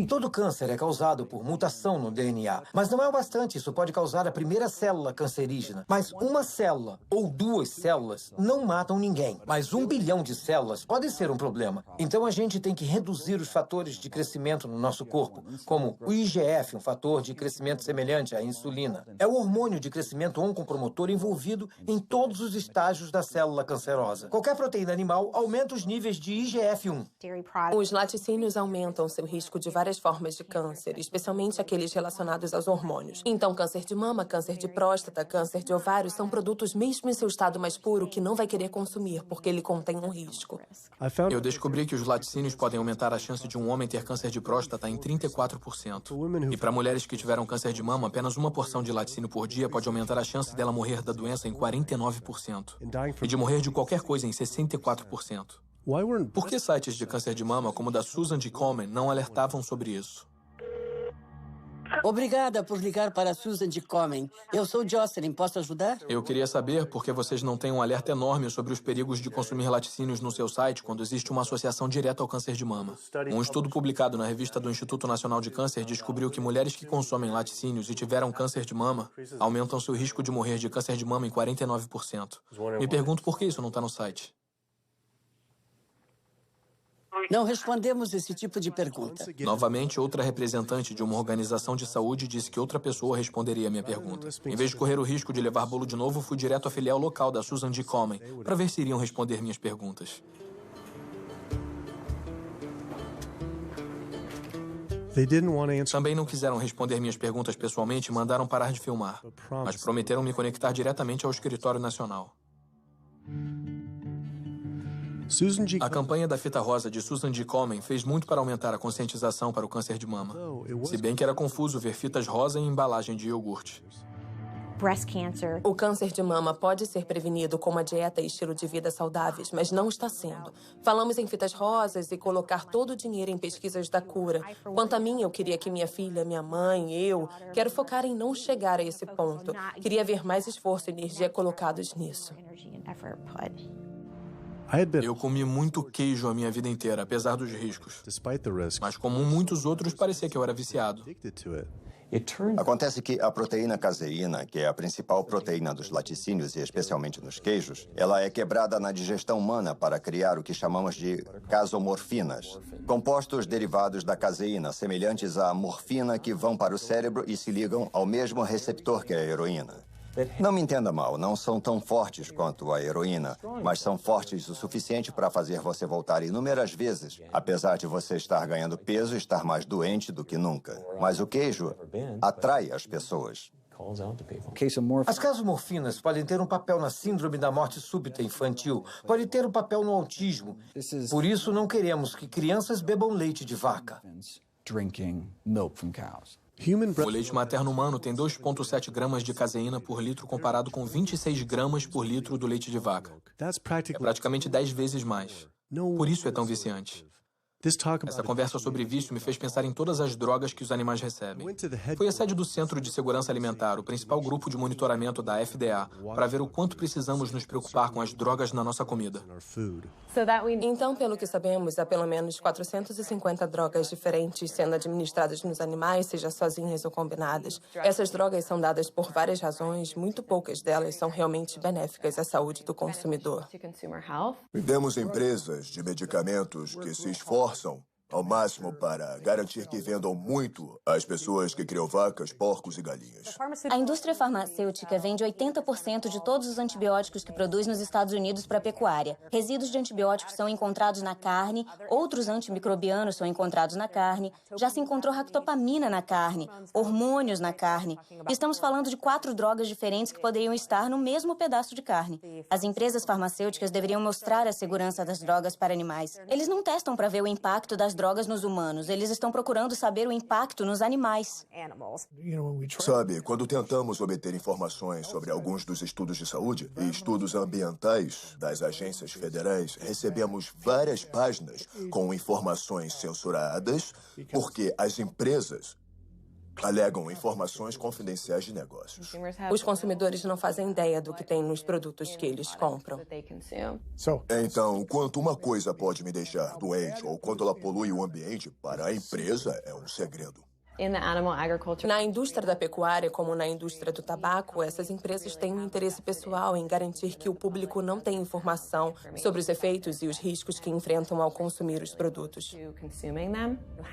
Todo câncer é causado por mutação no DNA, mas não é o bastante. Isso pode causar a primeira célula cancerígena. Mas uma célula ou 2 células não matam ninguém. Mas 1 bilhão de células pode ser um problema. Então a gente tem que reduzir os fatores de crescimento no nosso corpo, como o IGF, um fator de crescimento semelhante à insulina. É o hormônio de crescimento oncopromotor envolvido em todos os estágios da célula cancerosa. Qualquer proteína animal aumenta os níveis de IGF-1. Os laticínios aumentam seu risco de várias formas de câncer, especialmente aqueles relacionados aos hormônios. Então, câncer de mama, câncer de próstata, câncer de ovário são produtos mesmo em seu estado mais puro que não vai querer consumir porque ele contém um risco. Eu descobri que os laticínios podem aumentar a chance de um homem ter câncer de próstata em 34%. E para mulheres que tiveram câncer de mama, apenas uma porção de laticínio por dia pode aumentar a chance dela morrer da doença em 49%. E de morrer de qualquer coisa em 64%. Por que sites de câncer de mama, como o da Susan G. Komen, não alertavam sobre isso? Obrigada por ligar para a Susan G. Komen. Eu sou Jocelyn, posso ajudar? Eu queria saber por que vocês não têm um alerta enorme sobre os perigos de consumir laticínios no seu site quando existe uma associação direta ao câncer de mama. Um estudo publicado na revista do Instituto Nacional de Câncer descobriu que mulheres que consomem laticínios e tiveram câncer de mama aumentam seu risco de morrer de câncer de mama em 49%. Me pergunto por que isso não está no site. Não respondemos esse tipo de pergunta. Novamente, outra representante de uma organização de saúde disse que outra pessoa responderia a minha pergunta. Em vez de correr o risco de levar bolo de novo, fui direto à filial local da Susan G. Komen para ver se iriam responder minhas perguntas. Também não quiseram responder minhas perguntas pessoalmente e mandaram parar de filmar, mas prometeram me conectar diretamente ao escritório nacional. A campanha da fita rosa de Susan G. Komen fez muito para aumentar a conscientização para o câncer de mama. Se bem que era confuso ver fitas rosa em embalagem de iogurte. O câncer de mama pode ser prevenido com uma dieta e estilo de vida saudáveis, mas não está sendo. Falamos em fitas rosas e colocar todo o dinheiro em pesquisas da cura. Quanto a mim, eu queria que minha filha, minha mãe, quero focar em não chegar a esse ponto. Queria ver mais esforço e energia colocados nisso. Eu comi muito queijo a minha vida inteira, apesar dos riscos. Mas como muitos outros, parecia que eu era viciado. Acontece que a proteína caseína, que é a principal proteína dos laticínios e especialmente nos queijos, ela é quebrada na digestão humana para criar o que chamamos de casomorfinas, compostos derivados da caseína, semelhantes à morfina que vão para o cérebro e se ligam ao mesmo receptor que a heroína. Não me entenda mal, não são tão fortes quanto a heroína, mas são fortes o suficiente para fazer você voltar inúmeras vezes, apesar de você estar ganhando peso e estar mais doente do que nunca. Mas o queijo atrai as pessoas. As casomorfinas podem ter um papel na síndrome da morte súbita infantil, podem ter um papel no autismo. Por isso, não queremos que crianças bebam leite de vaca. O leite materno humano tem 2,7 gramas de caseína por litro comparado com 26 gramas por litro do leite de vaca. É praticamente 10 vezes mais. Por isso é tão viciante. Essa conversa sobre vício me fez pensar em todas as drogas que os animais recebem. Fui à sede do Centro de Segurança Alimentar, o principal grupo de monitoramento da FDA, para ver o quanto precisamos nos preocupar com as drogas na nossa comida. Então, pelo que sabemos, há pelo menos 450 drogas diferentes sendo administradas nos animais, seja sozinhas ou combinadas. Essas drogas são dadas por várias razões, muito poucas delas são realmente benéficas à saúde do consumidor. Temos empresas de medicamentos que se esforçam ao máximo para garantir que vendam muito às pessoas que criam vacas, porcos e galinhas. A indústria farmacêutica vende 80% de todos os antibióticos que produz nos Estados Unidos para a pecuária. Resíduos de antibióticos são encontrados na carne, outros antimicrobianos são encontrados na carne, já se encontrou ractopamina na carne, hormônios na carne. Estamos falando de 4 drogas diferentes que poderiam estar no mesmo pedaço de carne. As empresas farmacêuticas deveriam mostrar a segurança das drogas para animais. Eles não testam para ver o impacto das drogas drogas nos humanos. Eles estão procurando saber o impacto nos animais. Sabe, quando tentamos obter informações sobre alguns dos estudos de saúde e estudos ambientais das agências federais, recebemos várias páginas com informações censuradas porque as empresas alegam informações confidenciais de negócios. Os consumidores não fazem ideia do que tem nos produtos que eles compram. Então, quanto uma coisa pode me deixar doente ou quanto ela polui o ambiente, para a empresa é um segredo. Na indústria da pecuária, como na indústria do tabaco, essas empresas têm um interesse pessoal em garantir que o público não tenha informação sobre os efeitos e os riscos que enfrentam ao consumir os produtos.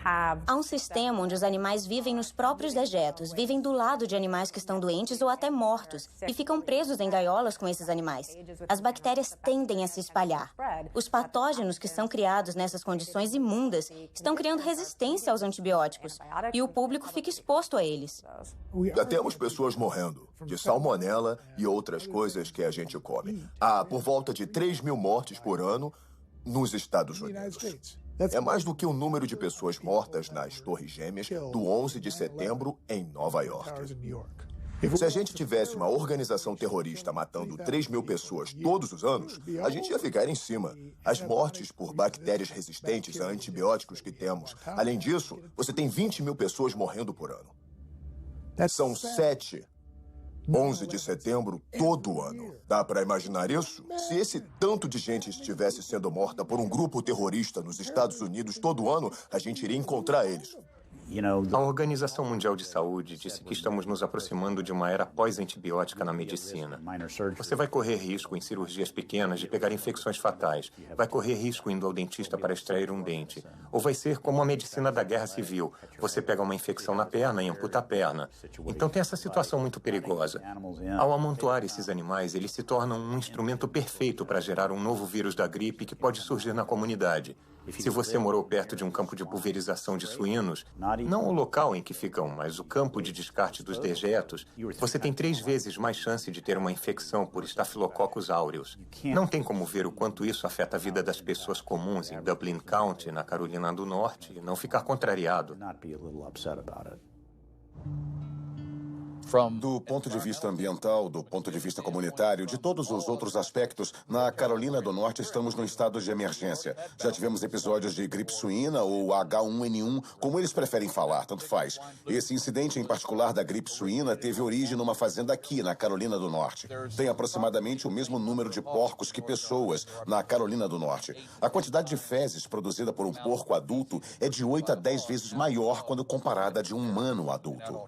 Há um sistema onde os animais vivem nos próprios dejetos, vivem do lado de animais que estão doentes ou até mortos e ficam presos em gaiolas com esses animais. As bactérias tendem a se espalhar. Os patógenos que são criados nessas condições imundas estão criando resistência aos antibióticos e o público fica exposto a eles. Já temos pessoas morrendo de salmonela e outras coisas que a gente come. Há por volta de 3.000 mortes por ano nos Estados Unidos. É mais do que o número de pessoas mortas nas Torres Gêmeas do 11 de setembro em Nova York. Se a gente tivesse uma organização terrorista matando 3.000 pessoas todos os anos, a gente ia ficar em cima. As mortes por bactérias resistentes a antibióticos que temos. Além disso, você tem 20.000 pessoas morrendo por ano. São 7, 11 de setembro todo ano. Dá para imaginar isso? Se esse tanto de gente estivesse sendo morta por um grupo terrorista nos Estados Unidos todo ano, a gente iria encontrar eles. A Organização Mundial de Saúde disse que estamos nos aproximando de uma era pós-antibiótica na medicina. Você vai correr risco em cirurgias pequenas de pegar infecções fatais, vai correr risco indo ao dentista para extrair um dente. Ou vai ser como a medicina da Guerra Civil. Você pega uma infecção na perna e amputa a perna. Então tem essa situação muito perigosa. Ao amontoar esses animais, eles se tornam um instrumento perfeito para gerar um novo vírus da gripe que pode surgir na comunidade. Se você morou perto de um campo de pulverização de suínos, não o local em que ficam, mas o campo de descarte dos dejetos, você tem 3 vezes mais chance de ter uma infecção por Staphylococcus aureus. Não tem como ver o quanto isso afeta a vida das pessoas comuns em Dublin County, na Carolina do Norte, e não ficar contrariado. Do ponto de vista ambiental, do ponto de vista comunitário, de todos os outros aspectos, na Carolina do Norte estamos num estado de emergência. Já tivemos episódios de gripe suína ou H1N1, como eles preferem falar, tanto faz. Esse incidente em particular da gripe suína teve origem numa fazenda aqui, na Carolina do Norte. Tem aproximadamente o mesmo número de porcos que pessoas na Carolina do Norte. A quantidade de fezes produzida por um porco adulto é de 8 a 10 vezes maior quando comparada a de um humano adulto.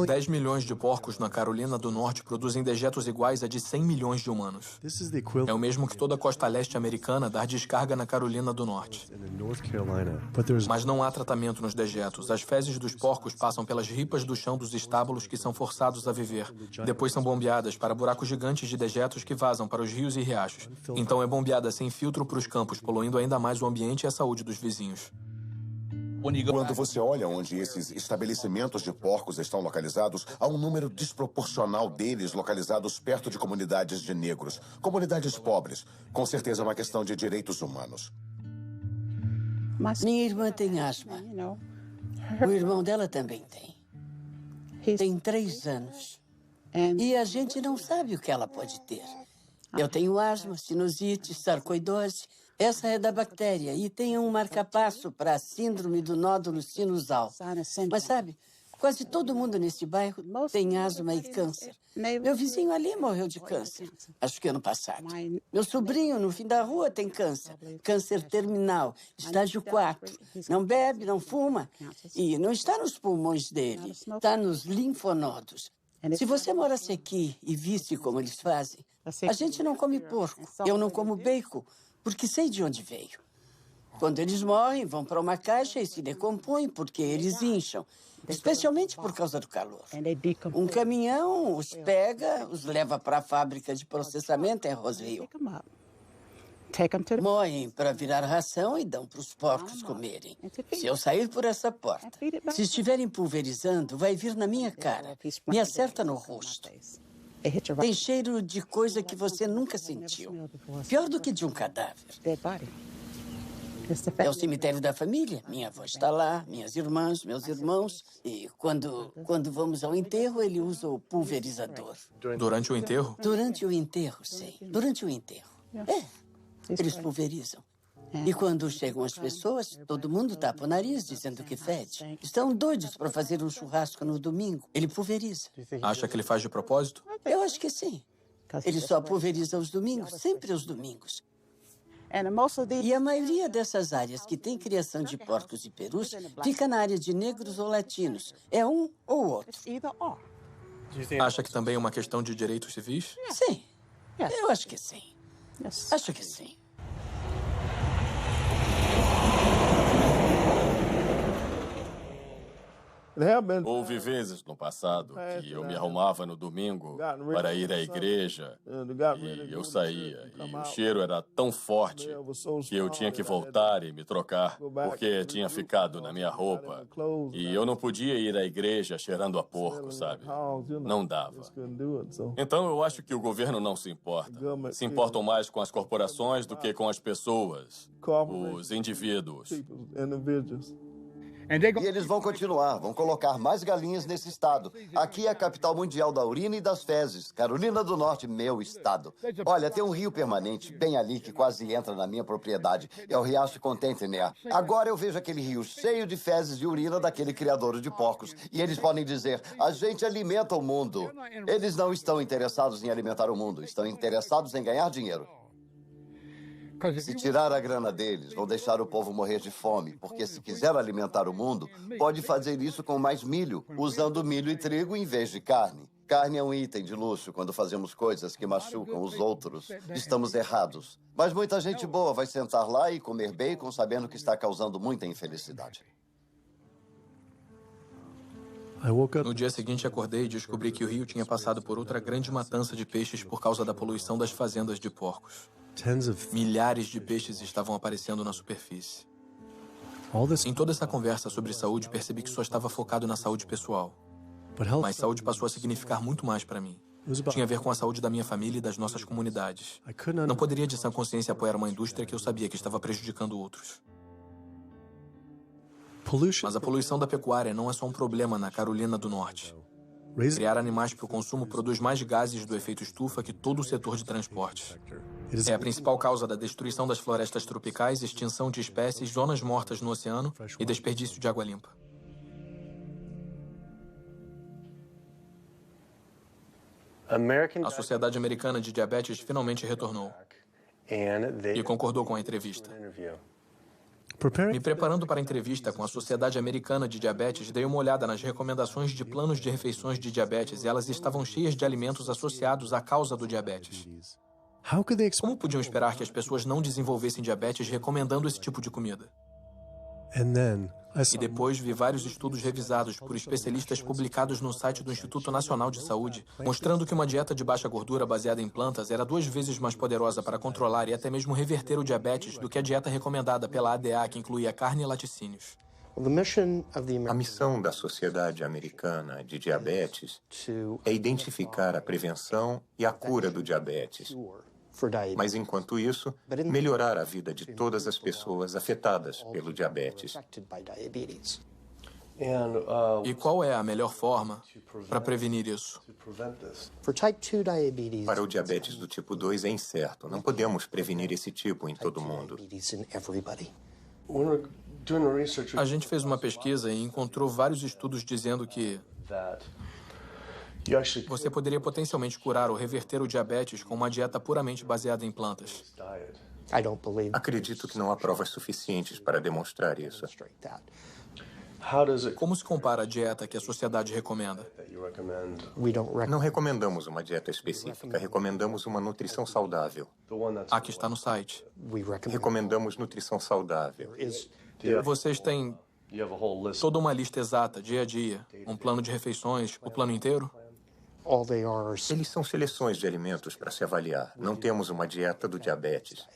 10 milhões de porcos na Carolina do Norte produzem dejetos iguais a de 100 milhões de humanos. É o mesmo que toda a costa leste americana dar descarga na Carolina do Norte. Mas não há tratamento nos dejetos. As fezes dos porcos passam pelas ripas do chão dos estábulos que são forçados a viver. Depois são bombeadas para buracos gigantes de dejetos que vazam para os rios e riachos. Então é bombeada sem filtro para os campos, poluindo ainda mais o ambiente e a saúde dos vizinhos. Quando você olha onde esses estabelecimentos de porcos estão localizados, há um número desproporcional deles localizados perto de comunidades de negros, comunidades pobres. Com certeza é uma questão de direitos humanos. Minha irmã tem asma. O irmão dela também tem. Tem 3 anos. E a gente não sabe o que ela pode ter. Eu tenho asma, sinusite, sarcoidose. Essa é da bactéria e tem um marcapasso para a síndrome do nódulo sinusal. Mas sabe, quase todo mundo nesse bairro tem asma e câncer. Meu vizinho ali morreu de câncer, acho que ano passado. Meu sobrinho no fim da rua tem câncer, câncer terminal, estágio 4. Não bebe, não fuma e não está nos pulmões dele, está nos linfonodos. Se você morasse aqui e visse como eles fazem, a gente não come porco, eu não como bacon, porque sei de onde veio. Quando eles morrem, vão para uma caixa e se decompõem porque eles incham, especialmente por causa do calor. Um caminhão os pega, os leva para a fábrica de processamento em Roseville. Moem para virar ração e dão para os porcos comerem. Se eu sair por essa porta, se estiverem pulverizando, vai vir na minha cara, me acerta no rosto. Tem cheiro de coisa que você nunca sentiu. Pior do que de um cadáver. É o cemitério da família. Minha avó está lá, minhas irmãs, meus irmãos. E quando vamos ao enterro, ele usa o pulverizador. Durante o enterro? Durante o enterro, sim. Durante o enterro. Eles pulverizam. E quando chegam as pessoas, todo mundo tapa o nariz dizendo que fede. Estão doidos para fazer um churrasco no domingo. Ele pulveriza. Acha que ele faz de propósito? Eu acho que sim. Ele só pulveriza aos domingos, sempre aos domingos. E a maioria dessas áreas que tem criação de porcos e perus fica na área de negros ou latinos. É um ou outro. Acha que também é uma questão de direitos civis? Sim. Eu acho que sim. Acho que sim. Houve vezes no passado que eu me arrumava no domingo para ir à igreja e eu saía. E o cheiro era tão forte que eu tinha que voltar e me trocar porque tinha ficado na minha roupa. E eu não podia ir à igreja cheirando a porco, sabe? Não dava. Então eu acho que o governo não se importa. Se importam mais com as corporações do que com as pessoas, os indivíduos. E eles vão continuar, vão colocar mais galinhas nesse estado. Aqui é a capital mundial da urina e das fezes. Carolina do Norte, meu estado. Olha, tem um rio permanente bem ali que quase entra na minha propriedade. É o Riacho Contentner. Agora eu vejo aquele rio cheio de fezes e urina daquele criador de porcos. E eles podem dizer, a gente alimenta o mundo. Eles não estão interessados em alimentar o mundo, estão interessados em ganhar dinheiro. Se tirar a grana deles, vão deixar o povo morrer de fome, porque se quiser alimentar o mundo, pode fazer isso com mais milho, usando milho e trigo em vez de carne. Carne é um item de luxo quando fazemos coisas que machucam os outros. Estamos errados. Mas muita gente boa vai sentar lá e comer bacon sabendo que está causando muita infelicidade. No dia seguinte, acordei e descobri que o rio tinha passado por outra grande matança de peixes por causa da poluição das fazendas de porcos. Milhares de peixes estavam aparecendo na superfície. Em toda essa conversa sobre saúde, percebi que só estava focado na saúde pessoal. Mas saúde passou a significar muito mais para mim. Tinha a ver com a saúde da minha família e das nossas comunidades. Não poderia, de sã consciência, apoiar uma indústria que eu sabia que estava prejudicando outros. Mas a poluição da pecuária não é só um problema na Carolina do Norte. Criar animais para o consumo produz mais gases do efeito estufa que todo o setor de transportes. É a principal causa da destruição das florestas tropicais, extinção de espécies, zonas mortas no oceano e desperdício de água limpa. A Sociedade Americana de Diabetes finalmente retornou e concordou com a entrevista. Me preparando para a entrevista com a Sociedade Americana de Diabetes, dei uma olhada nas recomendações de planos de refeições de diabetes e elas estavam cheias de alimentos associados à causa do diabetes. Como podiam esperar que as pessoas não desenvolvessem diabetes recomendando esse tipo de comida? E depois vi vários estudos revisados por especialistas publicados no site do Instituto Nacional de Saúde, mostrando que uma dieta de baixa gordura baseada em plantas era 2 vezes mais poderosa para controlar e até mesmo reverter o diabetes do que a dieta recomendada pela ADA, que incluía carne e laticínios. A missão da Sociedade Americana de Diabetes é identificar a prevenção e a cura do diabetes. Mas, enquanto isso, melhorar a vida de todas as pessoas afetadas pelo diabetes. E qual é a melhor forma para prevenir isso? Para o diabetes do tipo 2 é incerto. Não podemos prevenir esse tipo em todo mundo. A gente fez uma pesquisa e encontrou vários estudos dizendo que você poderia potencialmente curar ou reverter o diabetes com uma dieta puramente baseada em plantas. Acredito que não há provas suficientes para demonstrar isso. Como se compara a dieta que a sociedade recomenda? Não recomendamos uma dieta específica, recomendamos uma nutrição saudável. A que está no site. Recomendamos nutrição saudável. Vocês têm toda uma lista exata, dia a dia, um plano de refeições, o plano inteiro? Eles são seleções de alimentos para se avaliar. Não temos uma dieta do diabetes.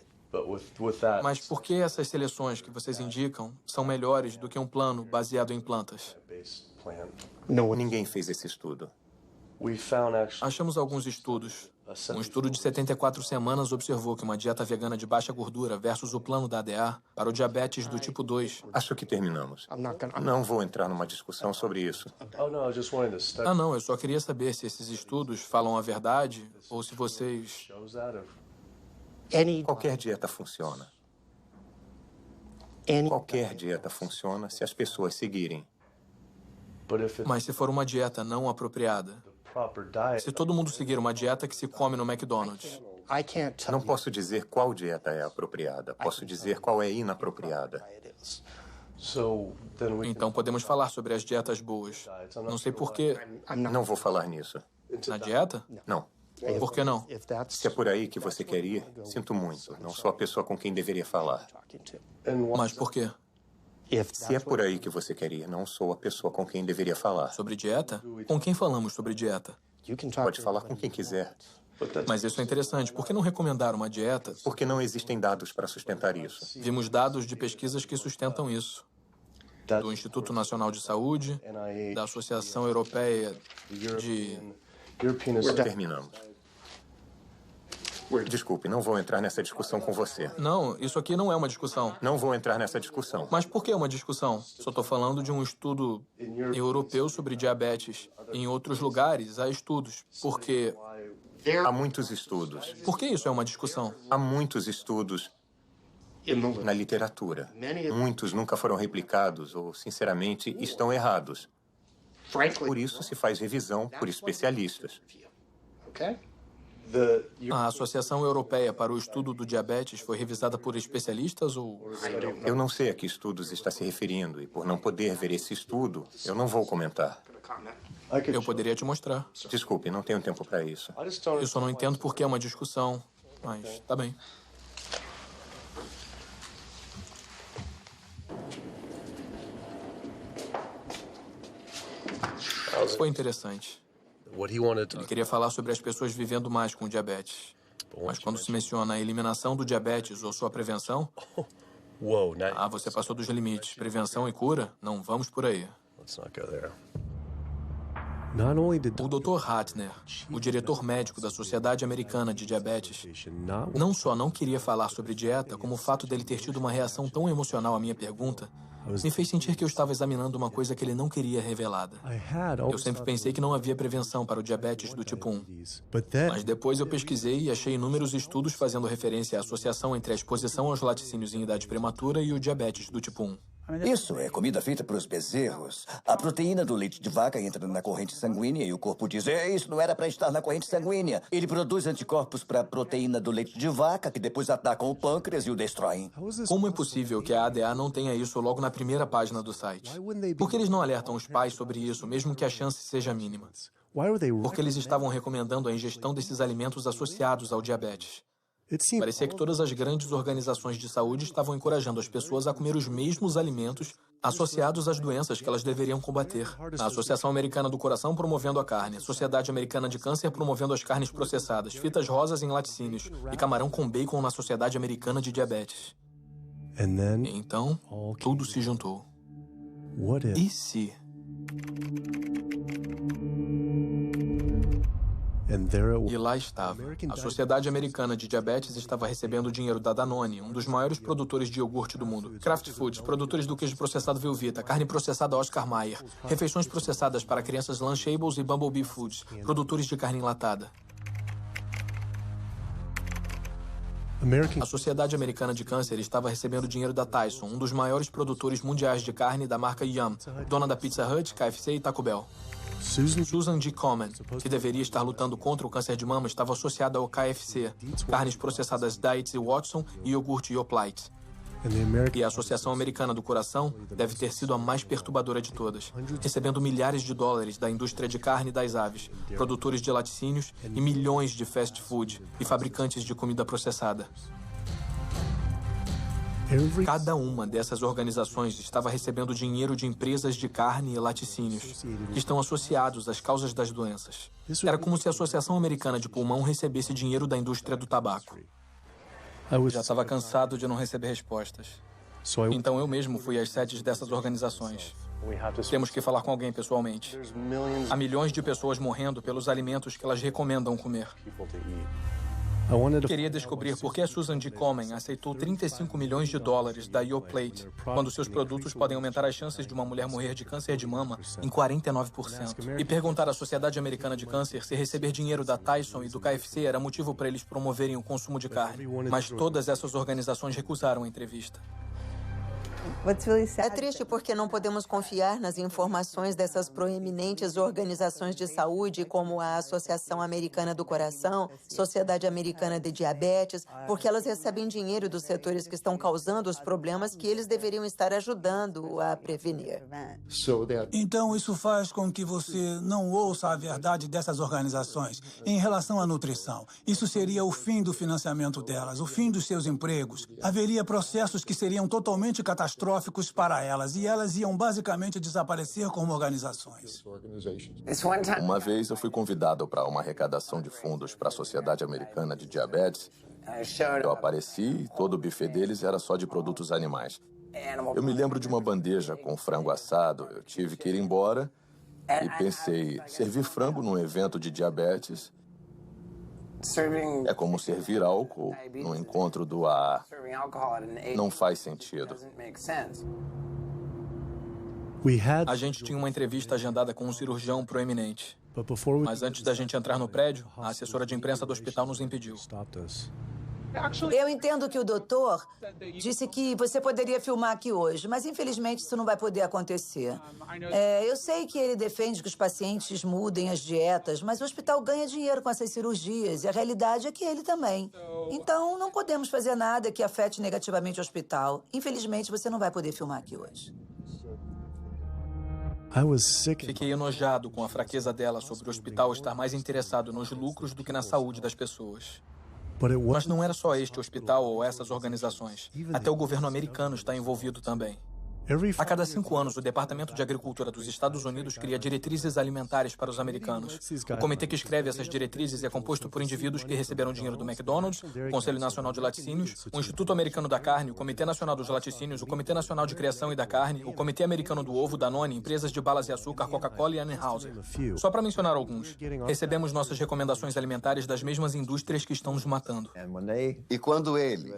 Mas por que essas seleções que vocês indicam são melhores do que um plano baseado em plantas? Ninguém fez esse estudo. Achamos alguns estudos Um estudo de 74 semanas observou que uma dieta vegana de baixa gordura versus o plano da ADA para o diabetes do tipo 2... Acho que terminamos. Não vou entrar numa discussão sobre isso. Ah, não, eu só queria saber se esses estudos falam a verdade ou se vocês... Qualquer dieta funciona. Qualquer dieta funciona se as pessoas seguirem. Mas se for uma dieta não apropriada, se todo mundo seguir uma dieta que se come no McDonald's... Não posso dizer qual dieta é apropriada. Posso dizer qual é inapropriada. Então podemos falar sobre as dietas boas. Não sei por quê. Não vou falar nisso. Na dieta? Não. Por que não? Se é por aí que você quer ir, sinto muito. Não sou a pessoa com quem deveria falar. Mas por quê? Se é por aí que você quer ir, não sou a pessoa com quem deveria falar. Sobre dieta? Com quem falamos sobre dieta? Pode falar com quem quiser. Mas isso é interessante. Por que não recomendar uma dieta? Porque não existem dados para sustentar isso. Vimos dados de pesquisas que sustentam isso. Do Instituto Nacional de Saúde, da Associação Europeia de... Terminamos. Desculpe, não vou entrar nessa discussão com você. Não, isso aqui não é uma discussão. Não vou entrar nessa discussão. Mas por que uma discussão? Só estou falando de um estudo europeu sobre diabetes. Em outros lugares, há estudos. Porque... Há muitos estudos. Por que isso é uma discussão? Há muitos estudos na literatura. Muitos nunca foram replicados ou, sinceramente, estão errados. Por isso se faz revisão por especialistas. A Associação Europeia para o Estudo do Diabetes foi revisada por especialistas ou... Eu não sei a que estudos está se referindo e, por não poder ver esse estudo, eu não vou comentar. Eu poderia te mostrar. Desculpe, não tenho tempo para isso. Eu só não entendo por que é uma discussão, mas tá bem. Foi interessante. Ele queria falar sobre as pessoas vivendo mais com diabetes. Mas quando se menciona a eliminação do diabetes ou sua prevenção... Ah, você passou dos limites. Prevenção e cura? Não vamos por aí. O Dr. Ratner, o diretor médico da Sociedade Americana de Diabetes, não só não queria falar sobre dieta, como o fato dele ter tido uma reação tão emocional à minha pergunta me fez sentir que eu estava examinando uma coisa que ele não queria revelada. Eu sempre pensei que não havia prevenção para o diabetes do tipo 1. Mas depois eu pesquisei e achei inúmeros estudos fazendo referência à associação entre a exposição aos laticínios em idade prematura e o diabetes do tipo 1. Isso é comida feita para os bezerros. A proteína do leite de vaca entra na corrente sanguínea e o corpo diz: isso não era para estar na corrente sanguínea. Ele produz anticorpos para a proteína do leite de vaca, que depois atacam o pâncreas e o destroem. Como é possível que a ADA não tenha isso logo na primeira página do site? Por que eles não alertam os pais sobre isso, mesmo que a chance seja mínima? Porque eles estavam recomendando a ingestão desses alimentos associados ao diabetes. Parecia que todas as grandes organizações de saúde estavam encorajando as pessoas a comer os mesmos alimentos associados às doenças que elas deveriam combater. A Associação Americana do Coração promovendo a carne, a Sociedade Americana de Câncer promovendo as carnes processadas, fitas rosas em laticínios e camarão com bacon na Sociedade Americana de Diabetes. E então, tudo se juntou. E se... E lá estava. A Sociedade Americana de Diabetes estava recebendo dinheiro da Danone, um dos maiores produtores de iogurte do mundo. Kraft Foods, produtores do queijo processado Velveeta, carne processada Oscar Mayer, refeições processadas para crianças Lunchables e Bumblebee Foods, produtores de carne enlatada. A Sociedade Americana de Câncer estava recebendo dinheiro da Tyson, um dos maiores produtores mundiais de carne da marca Yum, dona da Pizza Hut, KFC e Taco Bell. Susan G. Komen, que deveria estar lutando contra o câncer de mama, estava associada ao KFC, carnes processadas Diets e Watson e iogurte Yoplait. E a Associação Americana do Coração deve ter sido a mais perturbadora de todas, recebendo milhares de dólares da indústria de carne das aves, produtores de laticínios e milhões de fast food e fabricantes de comida processada. Cada uma dessas organizações estava recebendo dinheiro de empresas de carne e laticínios, que estão associados às causas das doenças. Era como se a Associação Americana de Pulmão recebesse dinheiro da indústria do tabaco. Já estava cansado de não receber respostas. Então eu mesmo fui às sedes dessas organizações. Temos que falar com alguém pessoalmente. Há milhões de pessoas morrendo pelos alimentos que elas recomendam comer. Queria descobrir por que a Susan G. Komen aceitou 35 milhões de dólares da Yoplait, quando seus produtos podem aumentar as chances de uma mulher morrer de câncer de mama em 49%. E perguntar à Sociedade Americana de Câncer se receber dinheiro da Tyson e do KFC era motivo para eles promoverem o consumo de carne. Mas todas essas organizações recusaram a entrevista. É triste porque não podemos confiar nas informações dessas proeminentes organizações de saúde, como a Associação Americana do Coração, Sociedade Americana de Diabetes, porque elas recebem dinheiro dos setores que estão causando os problemas que eles deveriam estar ajudando a prevenir. Então, isso faz com que você não ouça a verdade dessas organizações em relação à nutrição. Isso seria o fim do financiamento delas, o fim dos seus empregos. Haveria processos que seriam totalmente catastróficos para elas, e elas iam basicamente desaparecer como organizações. Uma vez eu fui convidado para uma arrecadação de fundos para a Sociedade Americana de Diabetes. Eu apareci e todo o buffet deles era só de produtos animais. Eu me lembro de uma bandeja com frango assado. Eu tive que ir embora e pensei, servir frango num evento de diabetes é como servir álcool no encontro do AA. Não faz sentido. A gente tinha uma entrevista agendada com um cirurgião proeminente. Mas antes da gente entrar no prédio, a assessora de imprensa do hospital nos impediu. Eu entendo que o doutor disse que você poderia filmar aqui hoje, mas infelizmente isso não vai poder acontecer. Eu sei que ele defende que os pacientes mudem as dietas, mas o hospital ganha dinheiro com essas cirurgias e a realidade é que ele também. Então, não podemos fazer nada que afete negativamente o hospital. Infelizmente, você não vai poder filmar aqui hoje. Fiquei enojado com a fraqueza dela sobre o hospital estar mais interessado nos lucros do que na saúde das pessoas. Mas não era só este hospital ou essas organizações. Até o governo americano está envolvido também. A cada 5 anos, o Departamento de Agricultura dos Estados Unidos cria diretrizes alimentares para os americanos. O comitê que escreve essas diretrizes é composto por indivíduos que receberam dinheiro do McDonald's, o Conselho Nacional de Laticínios, o Instituto Americano da Carne, o Comitê Nacional dos Laticínios, o Comitê Nacional de Criação e da Carne, o Comitê Americano do Ovo, Danone, empresas de balas e açúcar, Coca-Cola e Anheuser. Só para mencionar alguns, recebemos nossas recomendações alimentares das mesmas indústrias que estão nos matando. E quando ele,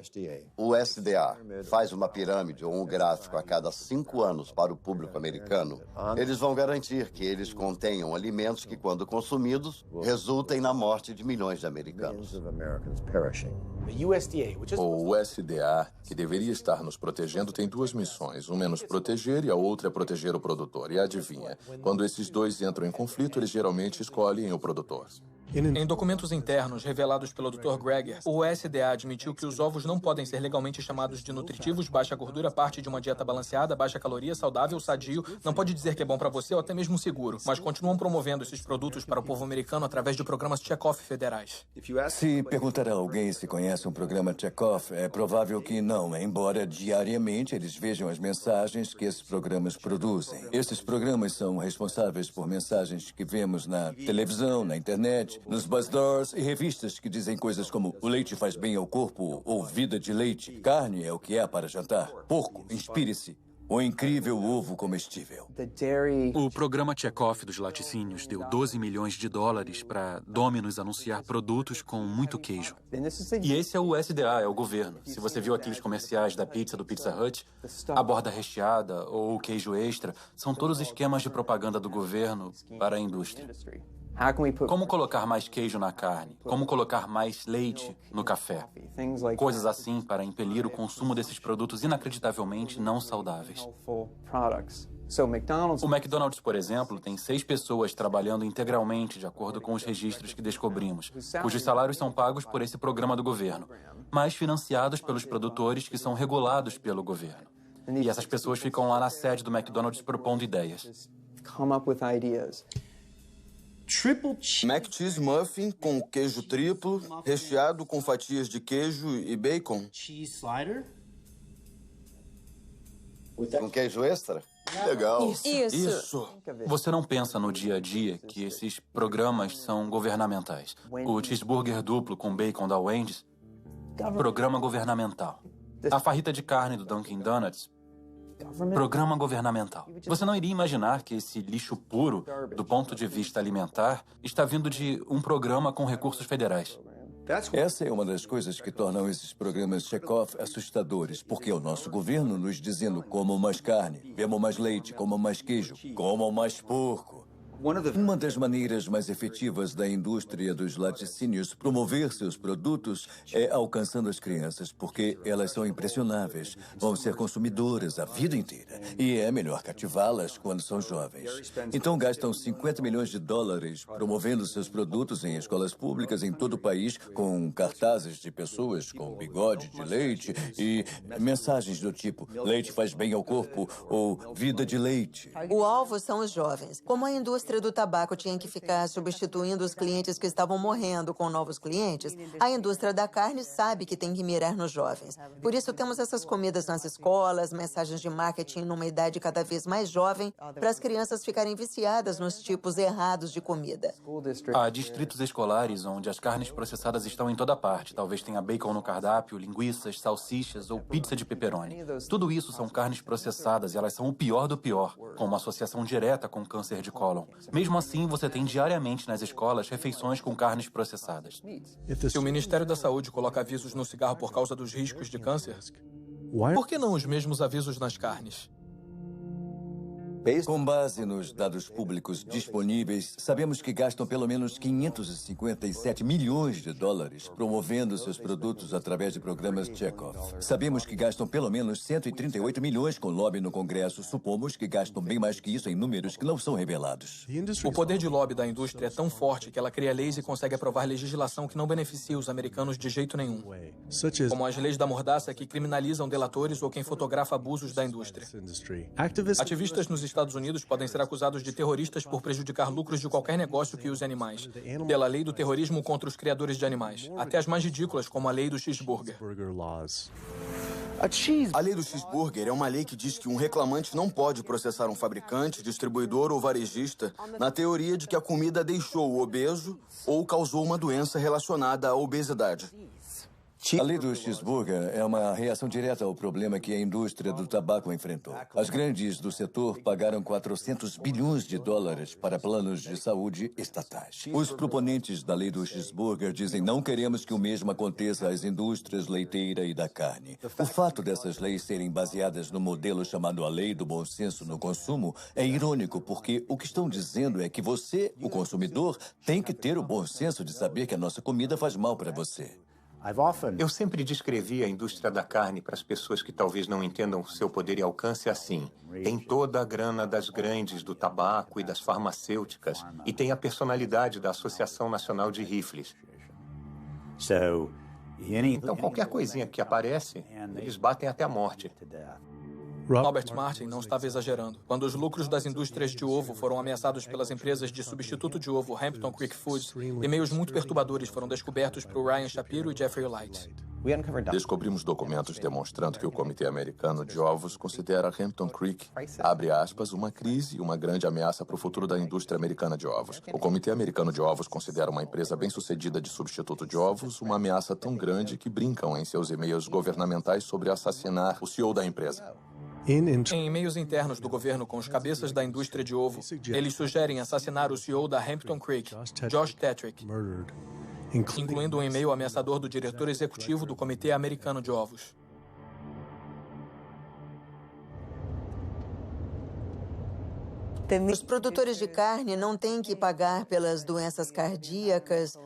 o SDA, faz uma pirâmide ou um gráfico a cada 5 anos para o público americano, eles vão garantir que eles contenham alimentos que, quando consumidos, resultem na morte de milhões de americanos. O USDA, que deveria estar nos protegendo, tem 2 missões. Uma é nos proteger e a outra é proteger o produtor. E adivinha, quando esses dois entram em conflito, eles geralmente escolhem o produtor. Em documentos internos revelados pelo Dr. Greger, o USDA admitiu que os ovos não podem ser legalmente chamados de nutritivos, baixa gordura, parte de uma dieta balanceada, baixa caloria, saudável, sadio, não pode dizer que é bom para você ou até mesmo seguro, mas continuam promovendo esses produtos para o povo americano através de programas check-off federais. Se perguntar a alguém se conhece um programa check-off, é provável que não, embora diariamente eles vejam as mensagens que esses programas produzem. Esses programas são responsáveis por mensagens que vemos na televisão, na internet, nos bazaars e revistas que dizem coisas como o leite faz bem ao corpo ou vida de leite, carne é o que é para jantar, porco, inspire-se, o incrível ovo comestível. O programa Check-Off dos laticínios deu 12 milhões de dólares para Domino's anunciar produtos com muito queijo. E esse é o USDA, é o governo. Se você viu aqueles comerciais da pizza do Pizza Hut, a borda recheada ou o queijo extra, são todos esquemas de propaganda do governo para a indústria. Como colocar mais queijo na carne? Como colocar mais leite no café? Coisas assim para impelir o consumo desses produtos inacreditavelmente não saudáveis. O McDonald's, por exemplo, tem 6 pessoas trabalhando integralmente de acordo com os registros que descobrimos, cujos salários são pagos por esse programa do governo, mas financiados pelos produtores que são regulados pelo governo. E essas pessoas ficam lá na sede do McDonald's propondo ideias. Mac Cheese Muffin com queijo triplo, recheado com fatias de queijo e bacon. Com queijo extra? Legal. Isso. Você não pensa no dia a dia que esses programas são governamentais. O cheeseburger duplo com bacon da Wendy's, programa governamental. A farrita de carne do Dunkin' Donuts, Programa governamental. Você não iria imaginar que esse lixo puro, do ponto de vista alimentar, está vindo de um programa com recursos federais. Essa é uma das coisas que tornam esses programas Chekhov assustadores, porque é o nosso governo nos dizendo comam mais carne, bebam mais leite, comam mais queijo, comam mais porco. Uma das maneiras mais efetivas da indústria dos laticínios promover seus produtos é alcançando as crianças, porque elas são impressionáveis, vão ser consumidoras a vida inteira, e é melhor cativá-las quando são jovens. Então gastam $50 milhões promovendo seus produtos em escolas públicas em todo o país, com cartazes de pessoas com bigode de leite e mensagens do tipo leite faz bem ao corpo ou vida de leite. O alvo são os jovens. Como a indústria do tabaco tinha que ficar substituindo os clientes que estavam morrendo com novos clientes, a indústria da carne sabe que tem que mirar nos jovens. Por isso temos essas comidas nas escolas, mensagens de marketing numa idade cada vez mais jovem, para as crianças ficarem viciadas nos tipos errados de comida. Há distritos escolares onde as carnes processadas estão em toda parte. Talvez tenha bacon no cardápio, linguiças, salsichas ou pizza de pepperoni. Tudo isso são carnes processadas e elas são o pior do pior, com uma associação direta com câncer de cólon. Mesmo assim, você tem diariamente nas escolas refeições com carnes processadas. Se o Ministério da Saúde coloca avisos no cigarro por causa dos riscos de câncer, por que não os mesmos avisos nas carnes? Com base nos dados públicos disponíveis, sabemos que gastam pelo menos $557 milhões promovendo seus produtos através de programas Chekhov. Sabemos que gastam pelo menos 138 milhões com lobby no Congresso. Supomos que gastam bem mais que isso em números que não são revelados. O poder de lobby da indústria é tão forte que ela cria leis e consegue aprovar legislação que não beneficia os americanos de jeito nenhum. Como as leis da mordaça que criminalizam delatores ou quem fotografa abusos da indústria. Ativistas nos Estados Unidos podem ser acusados de terroristas por prejudicar lucros de qualquer negócio que use animais, pela lei do terrorismo contra os criadores de animais, até as mais ridículas, como a lei do cheeseburger. A lei do cheeseburger é uma lei que diz que um reclamante não pode processar um fabricante, distribuidor ou varejista na teoria de que a comida deixou o obeso ou causou uma doença relacionada à obesidade. A lei do cheeseburger é uma reação direta ao problema que a indústria do tabaco enfrentou. As grandes do setor pagaram $400 bilhões para planos de saúde estatais. Os proponentes da lei do cheeseburger dizem não queremos que o mesmo aconteça às indústrias leiteira e da carne. O fato dessas leis serem baseadas no modelo chamado a lei do bom senso no consumo é irônico, porque o que estão dizendo é que você, o consumidor, tem que ter o bom senso de saber que a nossa comida faz mal para você. Eu sempre descrevi a indústria da carne para as pessoas que talvez não entendam seu poder e alcance assim. Tem toda a grana das grandes do tabaco e das farmacêuticas e tem a personalidade da Associação Nacional de Rifles. Então, qualquer coisinha que aparece, eles batem até a morte. Robert Martin não estava exagerando. Quando os lucros das indústrias de ovo foram ameaçados pelas empresas de substituto de ovo Hampton Creek Foods, e-mails muito perturbadores foram descobertos por Ryan Shapiro e Jeffrey Light. Descobrimos documentos demonstrando que o Comitê Americano de Ovos considera Hampton Creek, abre aspas, uma crise e uma grande ameaça para o futuro da indústria americana de ovos. O Comitê Americano de Ovos considera uma empresa bem-sucedida de substituto de ovos uma ameaça tão grande que brincam em seus e-mails governamentais sobre assassinar o CEO da empresa. Em e-mails internos do governo com os cabeças da indústria de ovo, eles sugerem assassinar o CEO da Hampton Creek, Josh Tetrick, incluindo um e-mail ameaçador do diretor executivo do Comitê Americano de Ovos. Os produtores de carne não têm que pagar pelas doenças cardíacas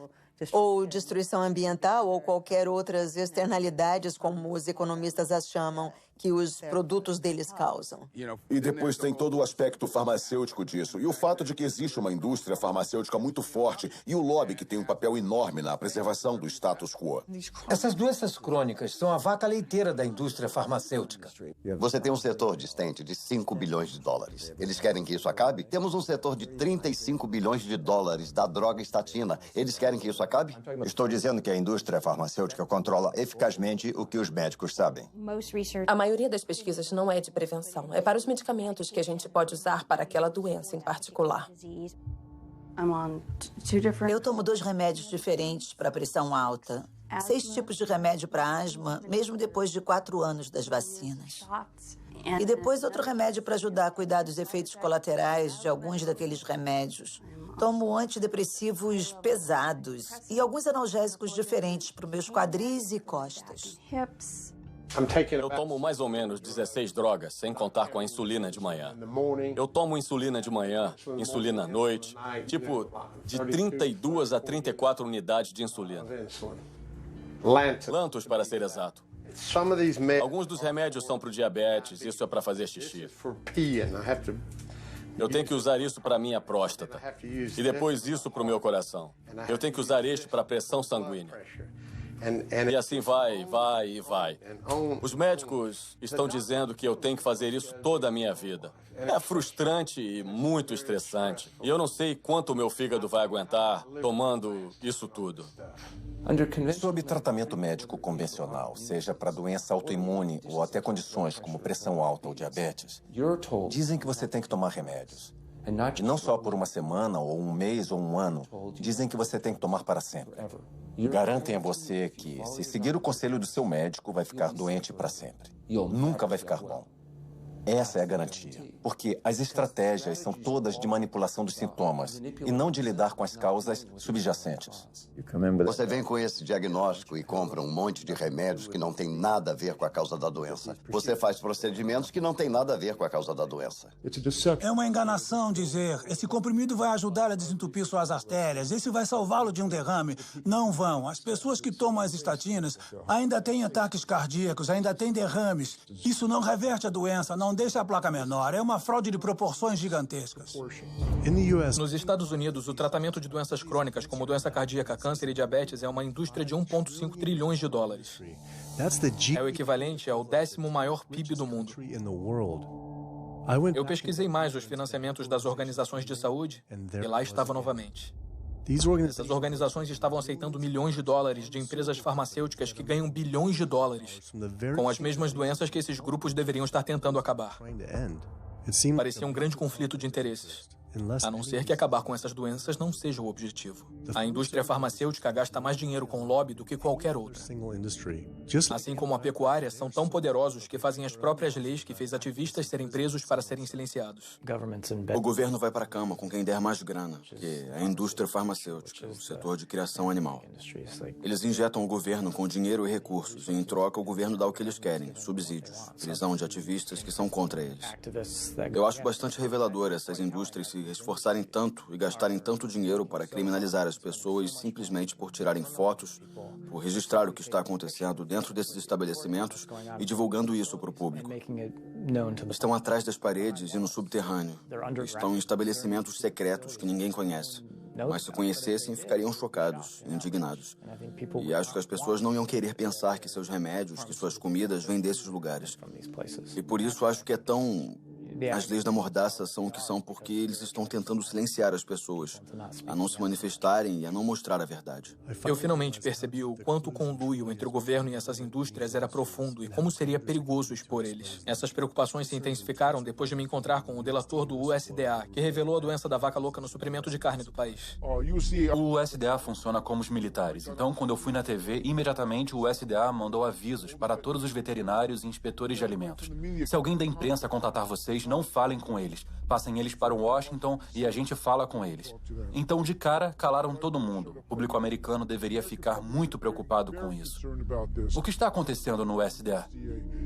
ou destruição ambiental ou qualquer outras externalidades, como os economistas as chamam, que os produtos deles causam. E depois tem todo o aspecto farmacêutico disso. E o fato de que existe uma indústria farmacêutica muito forte e o lobby que tem um papel enorme na preservação do status quo. Essas doenças crônicas são a vaca leiteira da indústria farmacêutica. Você tem um setor de estente de $5 bilhões. Eles querem que isso acabe? Temos um setor de $35 bilhões da droga estatina. Eles querem que isso acabe? Estou dizendo que a indústria farmacêutica controla eficazmente o que os médicos sabem. A maioria das pesquisas não é de prevenção. É para os medicamentos que a gente pode usar para aquela doença em particular. Eu tomo 2 remédios diferentes para pressão alta. 6 tipos de remédio para asma, mesmo depois de 4 anos das vacinas. E depois outro remédio para ajudar a cuidar dos efeitos colaterais de alguns daqueles remédios. Tomo antidepressivos pesados e alguns analgésicos diferentes para os meus quadris e costas. Eu tomo mais ou menos 16 drogas, sem contar com a insulina de manhã. Eu tomo insulina de manhã, insulina à noite, tipo de 32 a 34 unidades de insulina. Lantus, para ser exato. Alguns dos remédios são para o diabetes, isso é para fazer xixi. Eu tenho que usar isso para minha próstata. E depois isso para o meu coração. Eu tenho que usar este para a pressão sanguínea. E assim vai. Os médicos estão dizendo que eu tenho que fazer isso toda a minha vida. É frustrante e muito estressante. E eu não sei quanto o meu fígado vai aguentar tomando isso tudo. Sob tratamento médico convencional, seja para doença autoimune ou até condições como pressão alta ou diabetes, dizem que você tem que tomar remédios. E não só por uma semana, ou um mês, ou um ano. Dizem que você tem que tomar para sempre. Garantem a você que, se seguir o conselho do seu médico, vai ficar doente para sempre. Nunca vai ficar bom. Essa é a garantia, porque as estratégias são todas de manipulação dos sintomas e não de lidar com as causas subjacentes. Você vem com esse diagnóstico e compra um monte de remédios que não tem nada a ver com a causa da doença. Você faz procedimentos que não tem nada a ver com a causa da doença. É uma enganação dizer, esse comprimido vai ajudar a desentupir suas artérias, esse vai salvá-lo de um derrame. Não vão. As pessoas que tomam as estatinas ainda têm ataques cardíacos, ainda têm derrames. Isso não reverte a doença, não deixa a placa menor. É uma fraude de proporções gigantescas. Nos Estados Unidos, o tratamento de doenças crônicas, como doença cardíaca, câncer e diabetes, é uma indústria de 1,5 trilhões de dólares. É o equivalente ao 10º maior PIB do mundo. Eu pesquisei mais os financiamentos das organizações de saúde e lá estava novamente. Essas organizações estavam aceitando milhões de dólares de empresas farmacêuticas que ganham bilhões de dólares com as mesmas doenças que esses grupos deveriam estar tentando acabar. Parecia um grande conflito de interesses. A não ser que acabar com essas doenças não seja o objetivo. A indústria farmacêutica gasta mais dinheiro com lobby do que qualquer outra. Assim como a pecuária, são tão poderosos que fazem as próprias leis que fez ativistas serem presos para serem silenciados. O governo vai para a cama com quem der mais grana, que é a indústria farmacêutica, o setor de criação animal. Eles injetam o governo com dinheiro e recursos, e em troca o governo dá o que eles querem, subsídios, prisão de ativistas que são contra eles. Eu acho bastante revelador essas indústrias se esforçarem tanto e gastarem tanto dinheiro para criminalizar as pessoas simplesmente por tirarem fotos, por registrar o que está acontecendo dentro desses estabelecimentos e divulgando isso para o público. Estão atrás das paredes e no subterrâneo. Estão em estabelecimentos secretos que ninguém conhece. Mas se conhecessem, ficariam chocados, indignados. E acho que as pessoas não iam querer pensar que seus remédios, que suas comidas vêm desses lugares. E por isso acho que é tão... As leis da mordaça são o que são porque eles estão tentando silenciar as pessoas, a não se manifestarem e a não mostrar a verdade. Eu finalmente percebi o quanto o conluio entre o governo e essas indústrias era profundo e como seria perigoso expor eles. Essas preocupações se intensificaram depois de me encontrar com o delator do USDA, que revelou a doença da vaca louca no suprimento de carne do país. O USDA funciona como os militares. Então, quando eu fui na TV, imediatamente o USDA mandou avisos para todos os veterinários e inspetores de alimentos. Se alguém da imprensa contatar vocês, não falem com eles. Passem eles para Washington e a gente fala com eles. Então, de cara, calaram todo mundo. O público americano deveria ficar muito preocupado com isso. O que está acontecendo no USDA?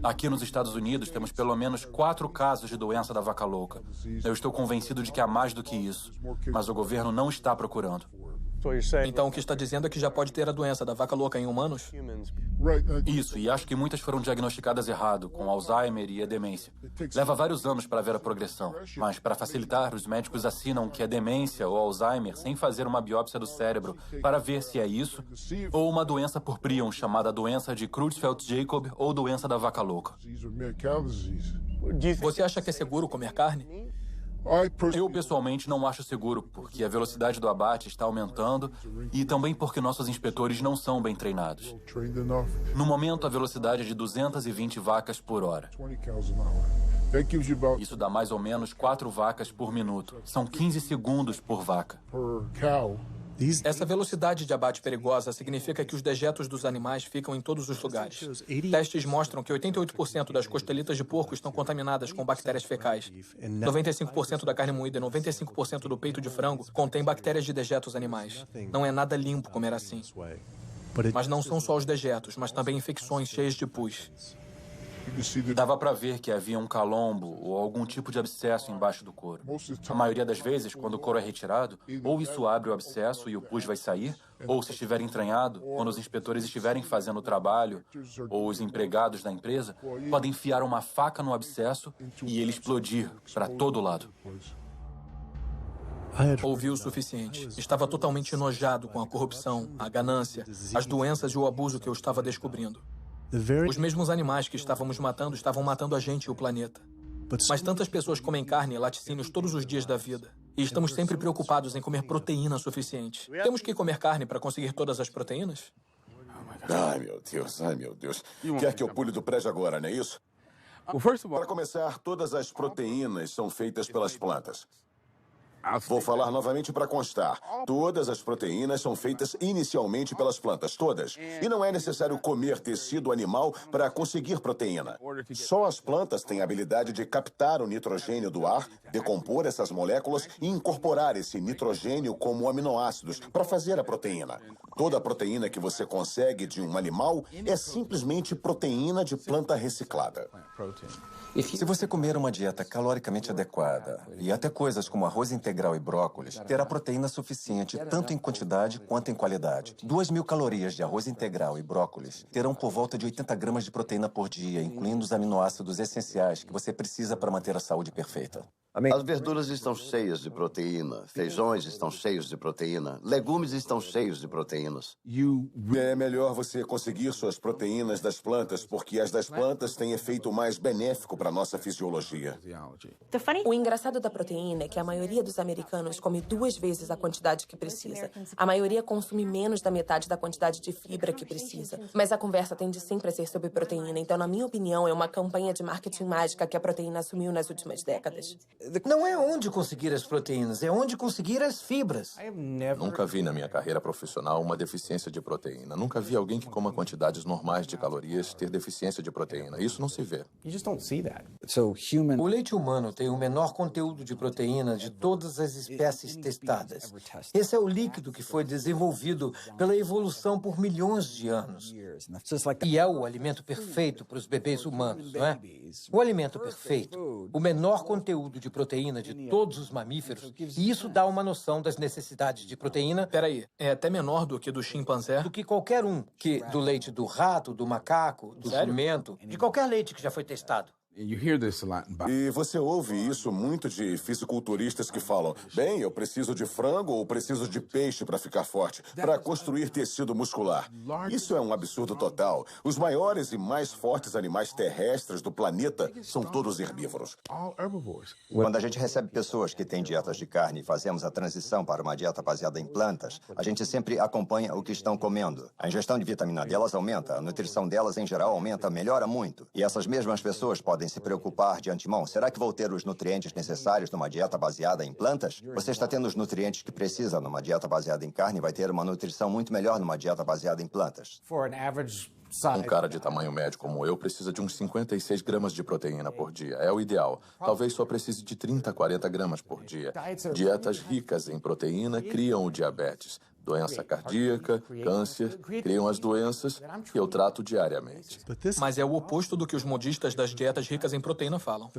Aqui nos Estados Unidos, temos pelo menos 4 casos de doença da vaca louca. Eu estou convencido de que há mais do que isso. Mas o governo não está procurando. Então, o que está dizendo é que já pode ter a doença da vaca louca em humanos? Isso, e acho que muitas foram diagnosticadas errado, com Alzheimer e a demência. Leva vários anos para ver a progressão, mas para facilitar, os médicos assinam que é demência ou Alzheimer sem fazer uma biópsia do cérebro para ver se é isso ou uma doença por prion chamada doença de Creutzfeldt-Jakob ou doença da vaca louca. Você acha que é seguro comer carne? Eu, pessoalmente, não acho seguro, porque a velocidade do abate está aumentando e também porque nossos inspetores não são bem treinados. No momento, a velocidade é de 220 vacas por hora. Isso dá mais ou menos 4 vacas por minuto. São 15 segundos por vaca. Essa velocidade de abate perigosa significa que os dejetos dos animais ficam em todos os lugares. Testes mostram que 88% das costelitas de porco estão contaminadas com bactérias fecais. 95% da carne moída e 95% do peito de frango contém bactérias de dejetos animais. Não é nada limpo comer assim. Mas não são só os dejetos, mas também infecções cheias de pus. Dava para ver que havia um calombo ou algum tipo de abscesso embaixo do couro. A maioria das vezes, quando o couro é retirado, ou isso abre o abscesso e o pus vai sair, ou se estiver entranhado, quando os inspetores estiverem fazendo o trabalho, ou os empregados da empresa, podem enfiar uma faca no abscesso e ele explodir para todo lado. Ouvi o suficiente. Estava totalmente enojado com a corrupção, a ganância, as doenças e o abuso que eu estava descobrindo. Os mesmos animais que estávamos matando estavam matando a gente e o planeta. Mas tantas pessoas comem carne e laticínios todos os dias da vida. E estamos sempre preocupados em comer proteína suficiente. Temos que comer carne para conseguir todas as proteínas? Ai, meu Deus, ai, meu Deus. Quer que eu pule do prédio agora, não é isso? Para começar, todas as proteínas são feitas pelas plantas. Vou falar novamente para constar. Todas as proteínas são feitas inicialmente pelas plantas, todas. E não é necessário comer tecido animal para conseguir proteína. Só as plantas têm a habilidade de captar o nitrogênio do ar, decompor essas moléculas e incorporar esse nitrogênio como aminoácidos para fazer a proteína. Toda a proteína que você consegue de um animal é simplesmente proteína de planta reciclada. Se você comer uma dieta caloricamente adequada e até coisas como arroz integral e brócolis, terá proteína suficiente tanto em quantidade quanto em qualidade. 2.000 calorias de arroz integral e brócolis terão por volta de 80 gramas de proteína por dia, incluindo os aminoácidos essenciais que você precisa para manter a saúde perfeita. As verduras estão cheias de proteína, feijões estão cheios de proteína, legumes estão cheios de proteínas. É melhor você conseguir suas proteínas das plantas, porque as das plantas têm efeito mais benéfico para a nossa fisiologia. O engraçado da proteína é que a maioria dos americanos come 2 vezes a quantidade que precisa. A maioria consome menos da metade da quantidade de fibra que precisa. Mas a conversa tende sempre a ser sobre proteína, então, na minha opinião, é uma campanha de marketing mágica que a proteína assumiu nas últimas décadas. Não é onde conseguir as proteínas, é onde conseguir as fibras. Nunca vi na minha carreira profissional uma deficiência de proteína. Nunca vi alguém que coma quantidades normais de calorias ter deficiência de proteína. Isso não se vê. O leite humano tem o menor conteúdo de proteína de todas as espécies testadas. Esse é o líquido que foi desenvolvido pela evolução por milhões de anos. E é o alimento perfeito para os bebês humanos, não é? O alimento perfeito, o menor conteúdo de proteína de todos os mamíferos, e isso dá uma noção das necessidades de proteína. Peraí, é até menor do que do chimpanzé? Do que qualquer um, que do leite do rato, do macaco, do jumento, de qualquer leite que já foi testado. E você ouve isso muito de fisiculturistas que falam: bem, eu preciso de frango ou preciso de peixe para ficar forte, para construir tecido muscular. Isso é um absurdo total. Os maiores e mais fortes animais terrestres do planeta são todos herbívoros. Quando a gente recebe pessoas que têm dietas de carne e fazemos a transição para uma dieta baseada em plantas, a gente sempre acompanha o que estão comendo. A ingestão de vitamina delas aumenta, a nutrição delas em geral aumenta, melhora muito. E essas mesmas pessoas podem se preocupar de antemão. Será que vou ter os nutrientes necessários numa dieta baseada em plantas? Você está tendo os nutrientes que precisa numa dieta baseada em carne e vai ter uma nutrição muito melhor numa dieta baseada em plantas. Um cara de tamanho médio como eu precisa de uns 56 gramas de proteína por dia. É o ideal. Talvez só precise de 30 a 40 gramas por dia. Dietas ricas em proteína criam o diabetes, doença cardíaca, câncer, criam as doenças que eu trato diariamente. Mas é o oposto do que os modistas das dietas ricas em proteína falam.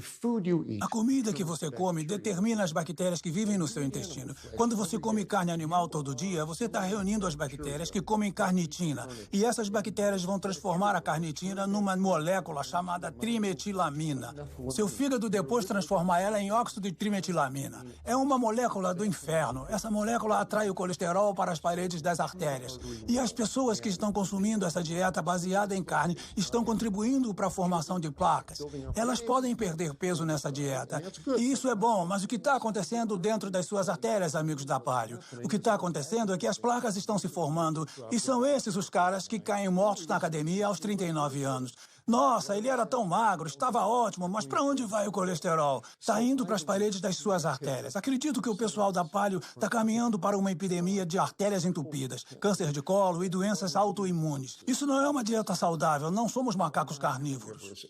A comida que você come determina as bactérias que vivem no seu intestino. Quando você come carne animal todo dia, você está reunindo as bactérias que comem carnitina. E essas bactérias vão transformar a carnitina numa molécula chamada trimetilamina. Seu fígado depois transforma ela em óxido de trimetilamina. É uma molécula do inferno. Essa molécula atrai o colesterol para as paredes das artérias. E as pessoas que estão consumindo essa dieta baseada em carne estão contribuindo para a formação de placas. Elas podem perder peso nessa dieta. E isso é bom, mas o que está acontecendo dentro das suas artérias, amigos da Paleo? O que está acontecendo é que as placas estão se formando e são esses os caras que caem mortos na academia aos 39 anos. Nossa, ele era tão magro, estava ótimo, mas para onde vai o colesterol? Está indo para as paredes das suas artérias. Acredito que o pessoal da Paleo está caminhando para uma epidemia de artérias entupidas, câncer de colo e doenças autoimunes. Isso não é uma dieta saudável, não somos macacos carnívoros.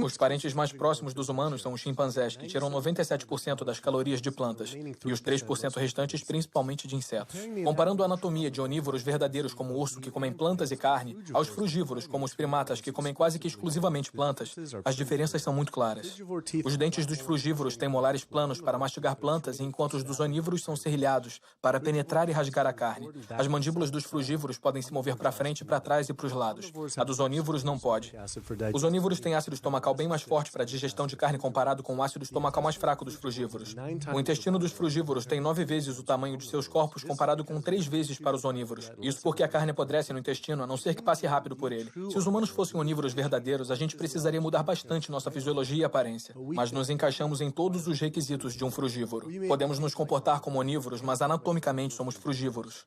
Os parentes mais próximos dos humanos são os chimpanzés, que tiram 97% das calorias de plantas, e os 3% restantes principalmente de insetos. Comparando a anatomia de onívoros verdadeiros como o urso, que comem plantas e carne, aos frugívoros, como os primatas, que comem quase que exclusivamente plantas, as diferenças são muito claras. Os dentes dos frugívoros têm molares planos para mastigar plantas, enquanto os dos onívoros são serrilhados para penetrar e rasgar a carne. As mandíbulas dos frugívoros podem se mover para frente, para trás e para os lados. A dos onívoros não pode. Os onívoros têm ácido estomacal bem mais forte para a digestão de carne comparado com o ácido estomacal mais fraco dos frugívoros. O intestino dos frugívoros tem 9 vezes o tamanho de seus corpos comparado com 3 vezes para os onívoros. Isso porque a carne apodrece no intestino, a não ser que passe rápido por ele. Se os humanos fossem onívoros verdadeiros, a gente precisaria mudar bastante nossa fisiologia e aparência. Mas nos encaixamos em todos os requisitos de um frugívoro. Podemos nos comportar como onívoros, mas anatomicamente somos frugívoros.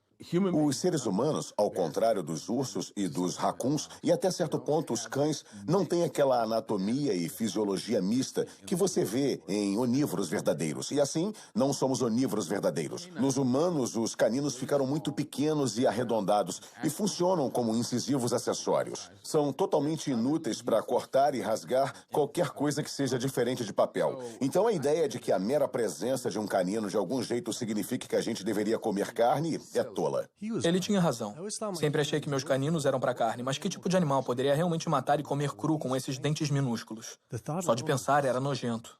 Os seres humanos, ao contrário dos ursos e dos racuns, e até certo ponto os cães, não têm aquela anatomia e fisiologia mista que você vê em onívoros verdadeiros. E assim, não somos onívoros verdadeiros. Nos humanos, os caninos ficaram muito pequenos e arredondados e funcionam como incisivos acessórios. São totalmente inúteis para cortar e rasgar qualquer coisa que seja diferente de papel. Então a ideia de que a mera presença de um canino de algum jeito signifique que a gente deveria comer carne é tola. Ele tinha razão. Sempre achei que meus caninos eram para carne, mas que tipo de animal poderia realmente matar e comer cru com esses dentes minúsculos? Só de pensar era nojento.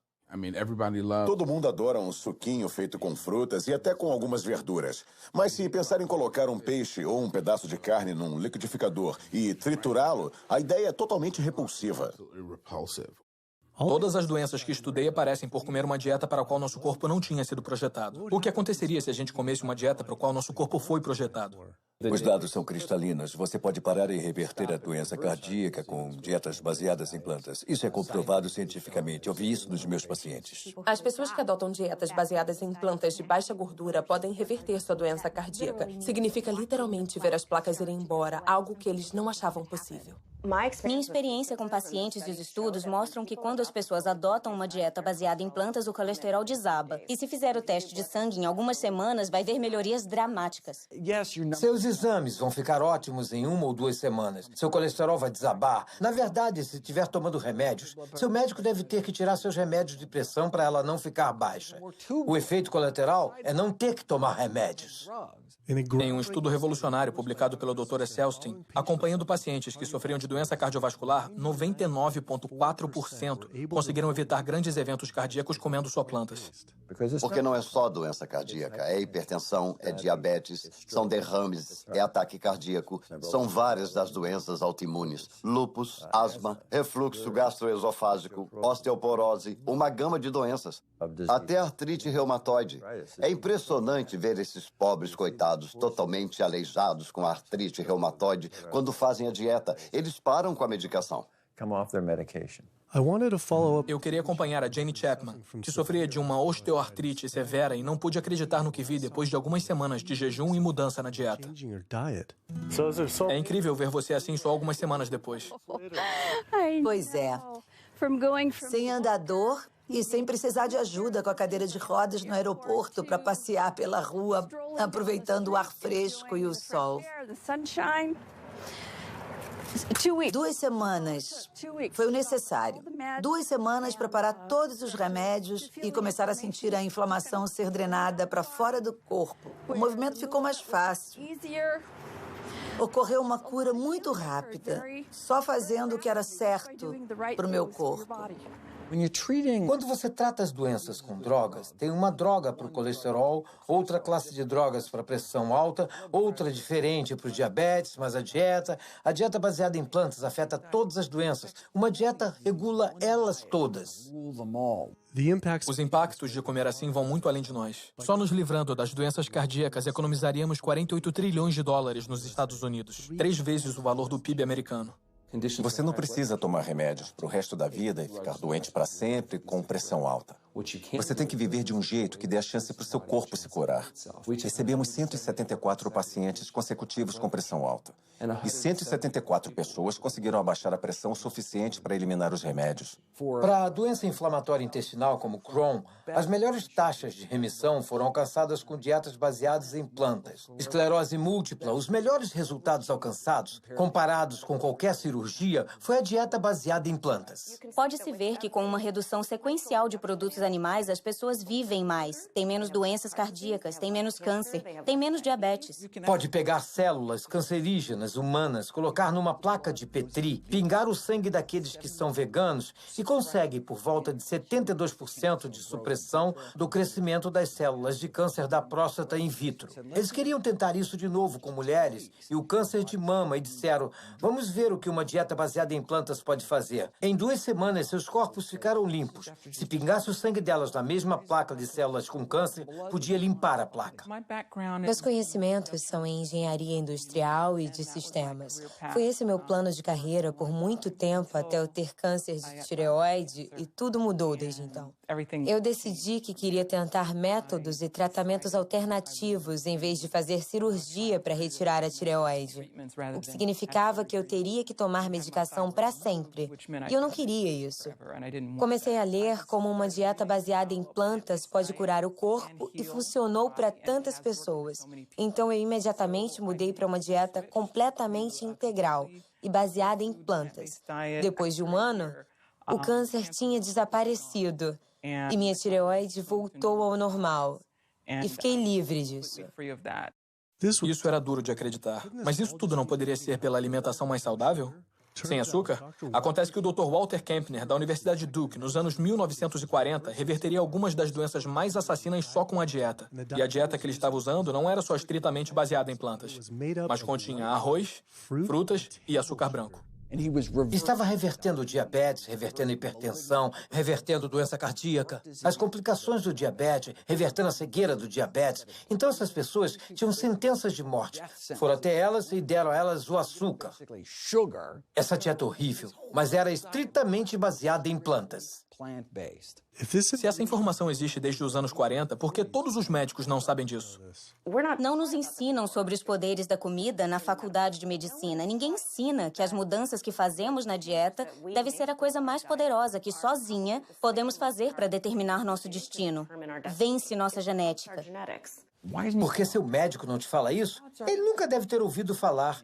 Todo mundo adora um suquinho feito com frutas e até com algumas verduras. Mas se pensar em colocar um peixe ou um pedaço de carne num liquidificador e triturá-lo, a ideia é totalmente repulsiva. Todas as doenças que estudei aparecem por comer uma dieta para a qual nosso corpo não tinha sido projetado. O que aconteceria se a gente comesse uma dieta para a qual nosso corpo foi projetado? Os dados são cristalinos. Você pode parar e reverter a doença cardíaca com dietas baseadas em plantas. Isso é comprovado cientificamente. Eu vi isso nos meus pacientes. As pessoas que adotam dietas baseadas em plantas de baixa gordura podem reverter sua doença cardíaca. Significa literalmente ver as placas irem embora, algo que eles não achavam possível. Minha experiência com pacientes e os estudos mostram que quando as pessoas adotam uma dieta baseada em plantas, o colesterol desaba. E se fizer o teste de sangue em algumas semanas, vai ver melhorias dramáticas. Seus exames vão ficar ótimos em 1 ou 2 semanas. Seu colesterol vai desabar. Na verdade, se estiver tomando remédios, seu médico deve ter que tirar seus remédios de pressão para ela não ficar baixa. O efeito colateral é não ter que tomar remédios. Em um estudo revolucionário publicado pela doutora Selstein, acompanhando pacientes que sofriam de doença cardiovascular, 99,4% conseguiram evitar grandes eventos cardíacos comendo só plantas. Porque não é só doença cardíaca, é hipertensão, é diabetes, são derrames, é ataque cardíaco, são várias das doenças autoimunes, lúpus, asma, refluxo gastroesofágico, osteoporose, uma gama de doenças, até artrite reumatoide. É impressionante ver esses pobres coitados totalmente aleijados com artrite reumatoide quando fazem a dieta. Eles param com a medicação. Eu queria acompanhar a Jane Chapman, que sofria de uma osteoartrite severa e não pude acreditar no que vi depois de algumas semanas de jejum e mudança na dieta. É incrível ver você assim só algumas semanas depois. Pois é. Sem andador e sem precisar de ajuda com a cadeira de rodas no aeroporto para passear pela rua, aproveitando o ar fresco e o sol. 2 semanas foi o necessário. 2 semanas para parar todos os remédios e começar a sentir a inflamação ser drenada para fora do corpo. O movimento ficou mais fácil. Ocorreu uma cura muito rápida, só fazendo o que era certo para o meu corpo. Quando você trata as doenças com drogas, tem uma droga para o colesterol, outra classe de drogas para a pressão alta, outra diferente para o diabetes, mas a dieta baseada em plantas afeta todas as doenças. Uma dieta regula elas todas. Os impactos de comer assim vão muito além de nós. Só nos livrando das doenças cardíacas, economizaríamos 48 trilhões de dólares nos Estados Unidos, 3 vezes o valor do PIB americano. Você não precisa tomar remédios para o resto da vida e ficar doente para sempre com pressão alta. Você tem que viver de um jeito que dê a chance para o seu corpo se curar. Recebemos 174 pacientes consecutivos com pressão alta. E 174 pessoas conseguiram abaixar a pressão o suficiente para eliminar os remédios. Para a doença inflamatória intestinal como Crohn, as melhores taxas de remissão foram alcançadas com dietas baseadas em plantas. Esclerose múltipla, os melhores resultados alcançados, comparados com qualquer cirurgia, foi a dieta baseada em plantas. Pode-se ver que com uma redução sequencial de produtos animais, as pessoas vivem mais, têm menos doenças cardíacas, têm menos câncer, têm menos diabetes. Pode pegar células cancerígenas humanas, colocar numa placa de Petri, pingar o sangue daqueles que são veganos e consegue por volta de 72% de supressão do crescimento das células de câncer da próstata in vitro. Eles queriam tentar isso de novo com mulheres e o câncer de mama e disseram, vamos ver o que uma dieta baseada em plantas pode fazer. Em 2 semanas, seus corpos ficaram limpos. Se pingasse o sangue delas na mesma placa de células com câncer, podia limpar a placa. Meus conhecimentos são em engenharia industrial e de sistemas. Foi esse meu plano de carreira por muito tempo até eu ter câncer de tireoide e tudo mudou desde então. Eu decidi que queria tentar métodos e tratamentos alternativos em vez de fazer cirurgia para retirar a tireoide, o que significava que eu teria que tomar medicação para sempre. E eu não queria isso. Comecei a ler como uma dieta baseada em plantas pode curar o corpo e funcionou para tantas pessoas. Então eu imediatamente mudei para uma dieta completamente integral e baseada em plantas. Depois de 1 ano, o câncer tinha desaparecido e minha tireoide voltou ao normal. E fiquei livre disso. Isso era duro de acreditar. Mas isso tudo não poderia ser pela alimentação mais saudável? Sem açúcar? Acontece que o Dr. Walter Kempner, da Universidade Duke, nos anos 1940, reverteria algumas das doenças mais assassinas só com a dieta. E a dieta que ele estava usando não era só estritamente baseada em plantas, mas continha arroz, frutas e açúcar branco. Estava revertendo o diabetes, revertendo a hipertensão, revertendo doença cardíaca, as complicações do diabetes, revertendo a cegueira do diabetes. Então essas pessoas tinham sentenças de morte. Foram até elas e deram a elas o açúcar. Essa dieta horrível, mas era estritamente baseada em plantas. Se essa informação existe desde os anos 40, por que todos os médicos não sabem disso? Não nos ensinam sobre os poderes da comida na faculdade de medicina. Ninguém ensina que as mudanças que fazemos na dieta deve ser a coisa mais poderosa que sozinha podemos fazer para determinar nosso destino. Vence nossa genética. Por que seu médico não te fala isso? Ele nunca deve ter ouvido falar.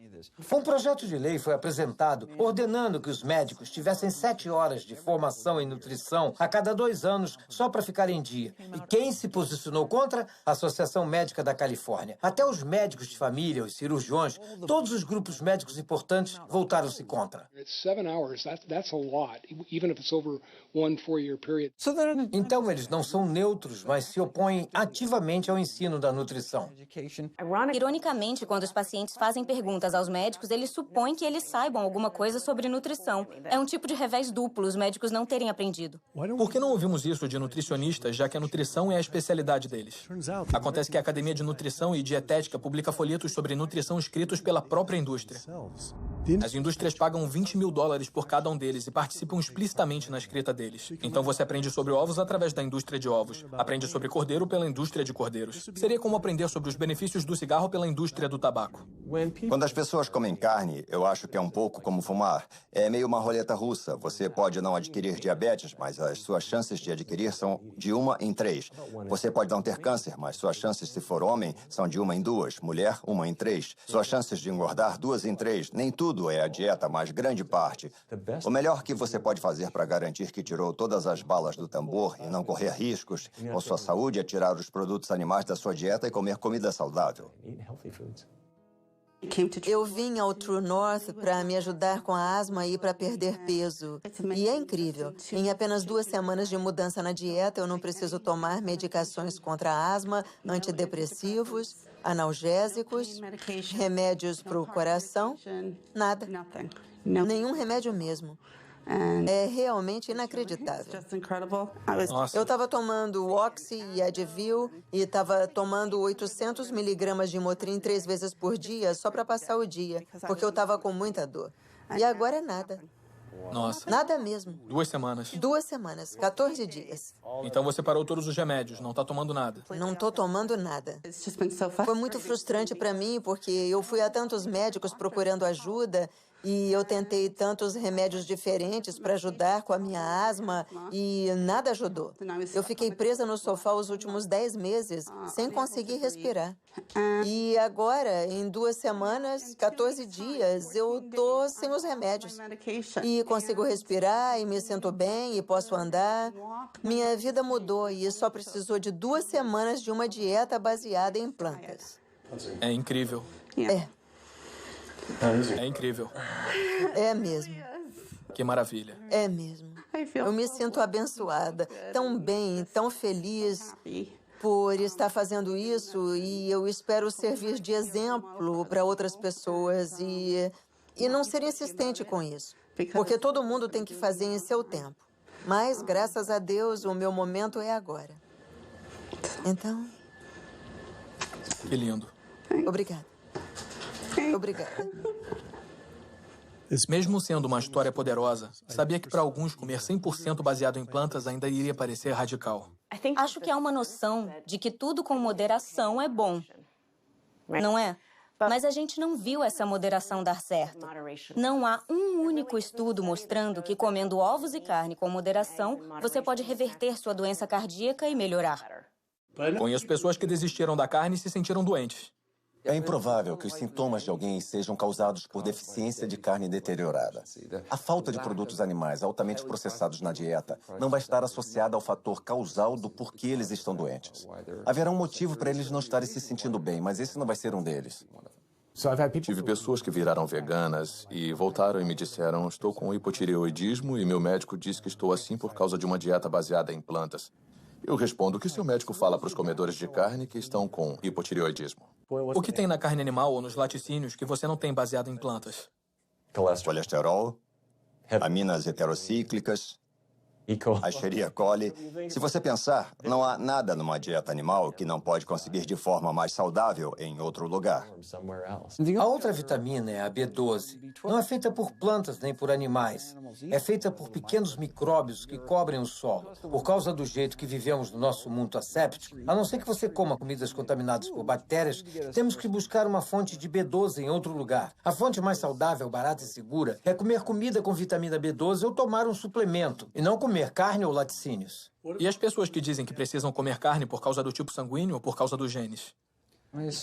Um projeto de lei foi apresentado ordenando que os médicos tivessem 7 horas de formação em nutrição a cada 2 anos só para ficar em dia. E quem se posicionou contra? A Associação Médica da Califórnia. Até os médicos de família, os cirurgiões, todos os grupos médicos importantes voltaram-se contra. Então eles não são neutros, mas se opõem ativamente ao ensino da nutrição. Ironicamente, quando os pacientes fazem perguntas aos médicos, eles supõem que eles saibam alguma coisa sobre nutrição. É um tipo de revés duplo os médicos não terem aprendido. Por que não ouvimos isso de nutricionistas, já que a nutrição é a especialidade deles? Acontece que a Academia de Nutrição e Dietética publica folhetos sobre nutrição escritos pela própria indústria. As indústrias pagam $20 mil por cada um deles e participam explicitamente na escrita deles. Então você aprende sobre ovos através da indústria de ovos, aprende sobre cordeiro pela indústria de cordeiros. Seria como aprender sobre os benefícios do cigarro pela indústria do tabaco. Quando as pessoas comem carne, eu acho que é um pouco como fumar. É meio uma roleta russa. Você pode não adquirir diabetes, mas as suas chances de adquirir são de 1 em 3. Você pode não ter câncer, mas suas chances, se for homem, são de 1 em 2. Mulher, 1 em 3. Suas chances de engordar, 2 em 3. Nem tudo é a dieta, mas grande parte. O melhor que você pode fazer para garantir que tirou todas as balas do tambor e não correr riscos com sua saúde é tirar os produtos animais da sua dieta e comer comida saudável. Eu vim ao True North para me ajudar com a asma e para perder peso. E é incrível. Em apenas 2 semanas de mudança na dieta, eu não preciso tomar medicações contra a asma, antidepressivos, analgésicos, remédios para o coração, nada. Nenhum remédio mesmo. É realmente inacreditável. Nossa. Eu estava tomando Oxy e Advil e estava tomando 800 miligramas de Motrin 3 vezes por dia só para passar o dia, porque eu estava com muita dor. E agora é nada. Nossa. Nada mesmo. 2 semanas. 2 semanas, 14 dias. Então você parou todos os remédios, não tá tomando nada. Não tô tomando nada. Foi muito frustrante para mim, porque eu fui a tantos médicos procurando ajuda e eu tentei tantos remédios diferentes para ajudar com a minha asma e nada ajudou. Eu fiquei presa no sofá os últimos 10 meses, sem conseguir respirar. E agora, em 2 semanas, 14 dias, eu tô sem os remédios. E consigo respirar, e me sinto bem, e posso andar. Minha vida mudou e só precisou de 2 semanas de uma dieta baseada em plantas. É incrível. É incrível. É mesmo. Que maravilha. É mesmo. Eu me sinto abençoada, tão bem, tão feliz por estar fazendo isso e eu espero servir de exemplo para outras pessoas e não ser insistente com isso, porque todo mundo tem que fazer em seu tempo. Mas, graças a Deus, o meu momento é agora. Então... Que lindo. Obrigada. Obrigada. Mesmo sendo uma história poderosa, sabia que para alguns comer 100% baseado em plantas ainda iria parecer radical. Acho que há uma noção de que tudo com moderação é bom, não é? Mas a gente não viu essa moderação dar certo. Não há um único estudo mostrando que comendo ovos e carne com moderação, você pode reverter sua doença cardíaca e melhorar. Conheço pessoas que desistiram da carne e se sentiram doentes. É improvável que os sintomas de alguém sejam causados por deficiência de carne deteriorada. A falta de produtos animais altamente processados na dieta não vai estar associada ao fator causal do porquê eles estão doentes. Haverá um motivo para eles não estarem se sentindo bem, mas esse não vai ser um deles. Tive pessoas que viraram veganas e voltaram e me disseram: estou com hipotireoidismo e meu médico disse que estou assim por causa de uma dieta baseada em plantas. Eu respondo que seu médico fala para os comedores de carne que estão com hipotireoidismo. O que tem na carne animal ou nos laticínios que você não tem baseado em plantas? Colesterol, aminas heterocíclicas, a Escherichia coli. Se você pensar, não há nada numa dieta animal que não pode conseguir de forma mais saudável em outro lugar. A outra vitamina é a B12. Não é feita por plantas nem por animais. É feita por pequenos micróbios que cobrem o solo. Por causa do jeito que vivemos no nosso mundo asséptico, a não ser que você coma comidas contaminadas por bactérias, temos que buscar uma fonte de B12 em outro lugar. A fonte mais saudável, barata e segura é comer comida com vitamina B12 ou tomar um suplemento, e não comer carne ou laticínios. E as pessoas que dizem que precisam comer carne por causa do tipo sanguíneo ou por causa dos genes?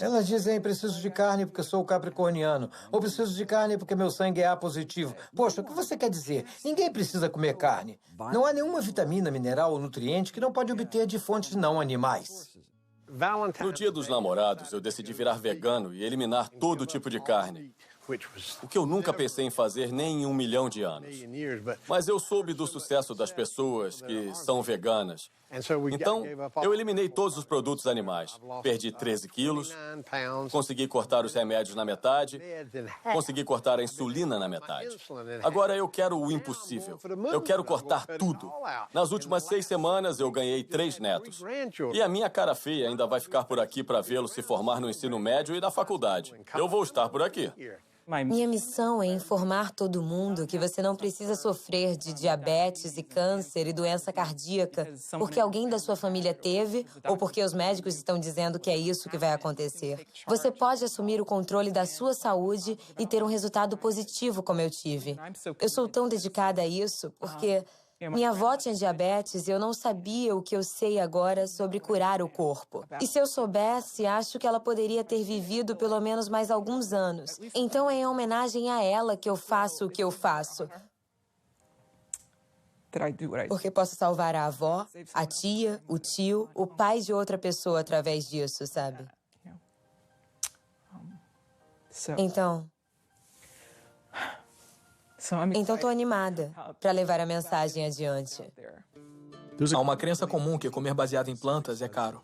Elas dizem: preciso de carne porque sou capricorniano, ou preciso de carne porque meu sangue é A positivo. Poxa, o que você quer dizer? Ninguém precisa comer carne. Não há nenhuma vitamina, mineral ou nutriente que não pode obter de fontes não animais. No Dia dos Namorados, eu decidi virar vegano e eliminar todo tipo de carne. O que eu nunca pensei em fazer nem em 1 milhão de anos. Mas eu soube do sucesso das pessoas que são veganas. Então, eu eliminei todos os produtos animais. Perdi 13 quilos, consegui cortar os remédios na metade, consegui cortar a insulina na metade. Agora eu quero o impossível. Eu quero cortar tudo. Nas últimas 6 semanas, eu ganhei 3 netos. E a minha cara feia ainda vai ficar por aqui para vê-lo se formar no ensino médio e na faculdade. Eu vou estar por aqui. Minha missão é informar todo mundo que você não precisa sofrer de diabetes e câncer e doença cardíaca porque alguém da sua família teve ou porque os médicos estão dizendo que é isso que vai acontecer. Você pode assumir o controle da sua saúde e ter um resultado positivo como eu tive. Eu sou tão dedicada a isso porque minha avó tinha diabetes e eu não sabia o que eu sei agora sobre curar o corpo. E se eu soubesse, acho que ela poderia ter vivido pelo menos mais alguns anos. Então é em homenagem a ela que eu faço o que eu faço. Porque posso salvar a avó, a tia, o tio, o pai de outra pessoa através disso, sabe? Então, estou animada para levar a mensagem adiante. Há uma crença comum que comer baseado em plantas é caro.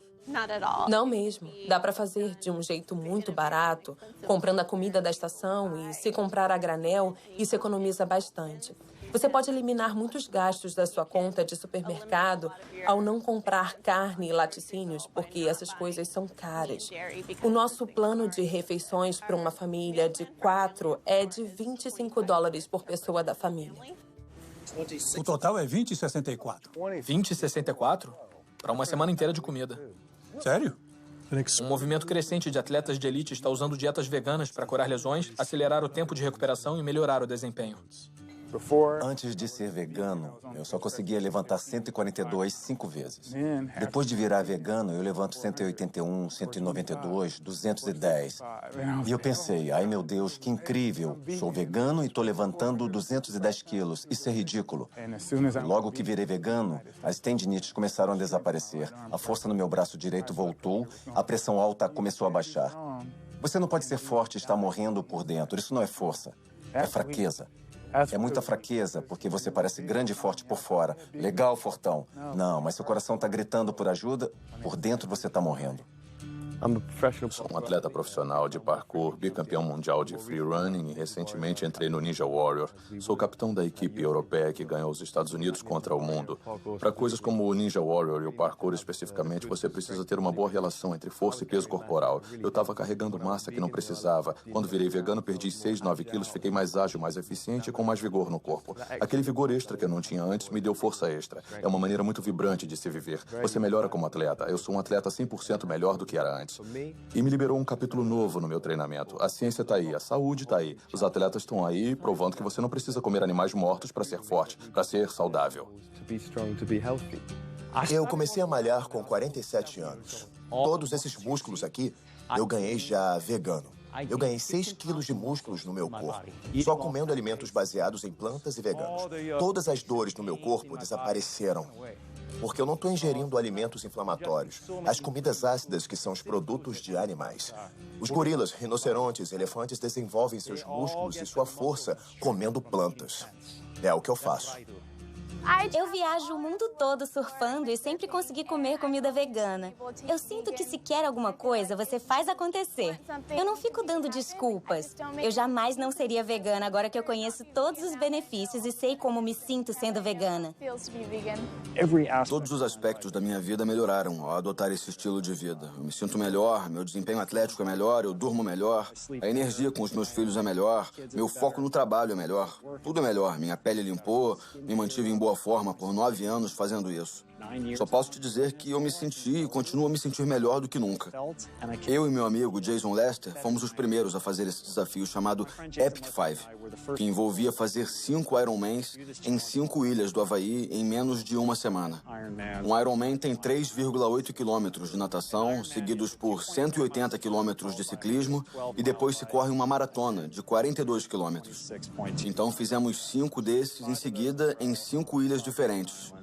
Não mesmo. Dá para fazer de um jeito muito barato, comprando a comida da estação e se comprar a granel, isso economiza bastante. Você pode eliminar muitos gastos da sua conta de supermercado ao não comprar carne e laticínios, porque essas coisas são caras. O nosso plano de refeições para uma família de 4 é de $25 por pessoa da família. O total é 20,64. 20,64? Para uma semana inteira de comida. Sério? Um movimento crescente de atletas de elite está usando dietas veganas para curar lesões, acelerar o tempo de recuperação e melhorar o desempenho. Antes de ser vegano, eu só conseguia levantar 142 5 vezes. Depois de virar vegano, eu levanto 181, 192, 210. E eu pensei, ai meu Deus, que incrível. Sou vegano e estou levantando 210 quilos. Isso é ridículo. Logo que virei vegano, as tendinites começaram a desaparecer. A força no meu braço direito voltou, a pressão alta começou a baixar. Você não pode ser forte e estar morrendo por dentro. Isso não é força, é fraqueza. É muita fraqueza, porque você parece grande e forte por fora. Legal, fortão. Não, mas seu coração está gritando por ajuda, por dentro você está morrendo. Sou um atleta profissional de parkour, bicampeão mundial de free running e recentemente entrei no Ninja Warrior. Sou capitão da equipe europeia que ganhou os Estados Unidos contra o mundo. Para coisas como o Ninja Warrior e o parkour especificamente, você precisa ter uma boa relação entre força e peso corporal. Eu estava carregando massa que não precisava. Quando virei vegano, perdi 6, 9 quilos, fiquei mais ágil, mais eficiente e com mais vigor no corpo. Aquele vigor extra que eu não tinha antes me deu força extra. É uma maneira muito vibrante de se viver. Você melhora como atleta. Eu sou um atleta 100% melhor do que era antes. E me liberou um capítulo novo no meu treinamento. A ciência está aí, a saúde está aí. Os atletas estão aí provando que você não precisa comer animais mortos para ser forte, para ser saudável. Eu comecei a malhar com 47 anos. Todos esses músculos aqui, eu ganhei já vegano. Eu ganhei 6 quilos de músculos no meu corpo, só comendo alimentos baseados em plantas e veganos. Todas as dores no meu corpo desapareceram. Porque eu não estou ingerindo alimentos inflamatórios. As comidas ácidas que são os produtos de animais. Os gorilas, rinocerontes, elefantes desenvolvem seus músculos e sua força comendo plantas. É o que eu faço. Eu viajo o mundo todo surfando e sempre consegui comer comida vegana. Eu sinto que se quer alguma coisa, você faz acontecer. Eu não fico dando desculpas. Eu jamais não seria vegana agora que eu conheço todos os benefícios e sei como me sinto sendo vegana. Todos os aspectos da minha vida melhoraram ao adotar esse estilo de vida. Eu me sinto melhor, meu desempenho atlético é melhor, eu durmo melhor, a energia com os meus filhos é melhor, meu foco no trabalho é melhor. Tudo é melhor. Minha pele limpou, me mantive em boa forma por 9 anos fazendo isso. Só posso te dizer que eu me senti e continuo a me sentir melhor do que nunca. Eu e meu amigo Jason Lester fomos os primeiros a fazer esse desafio chamado Epic 5, que envolvia fazer 5 Ironmans em 5 ilhas do Havaí em menos de uma semana. Um Ironman tem 3,8 quilômetros de natação, seguidos por 180 quilômetros de ciclismo, e depois se corre uma maratona de 42 quilômetros. Então fizemos 5 desses em seguida em 5 ilhas diferentes,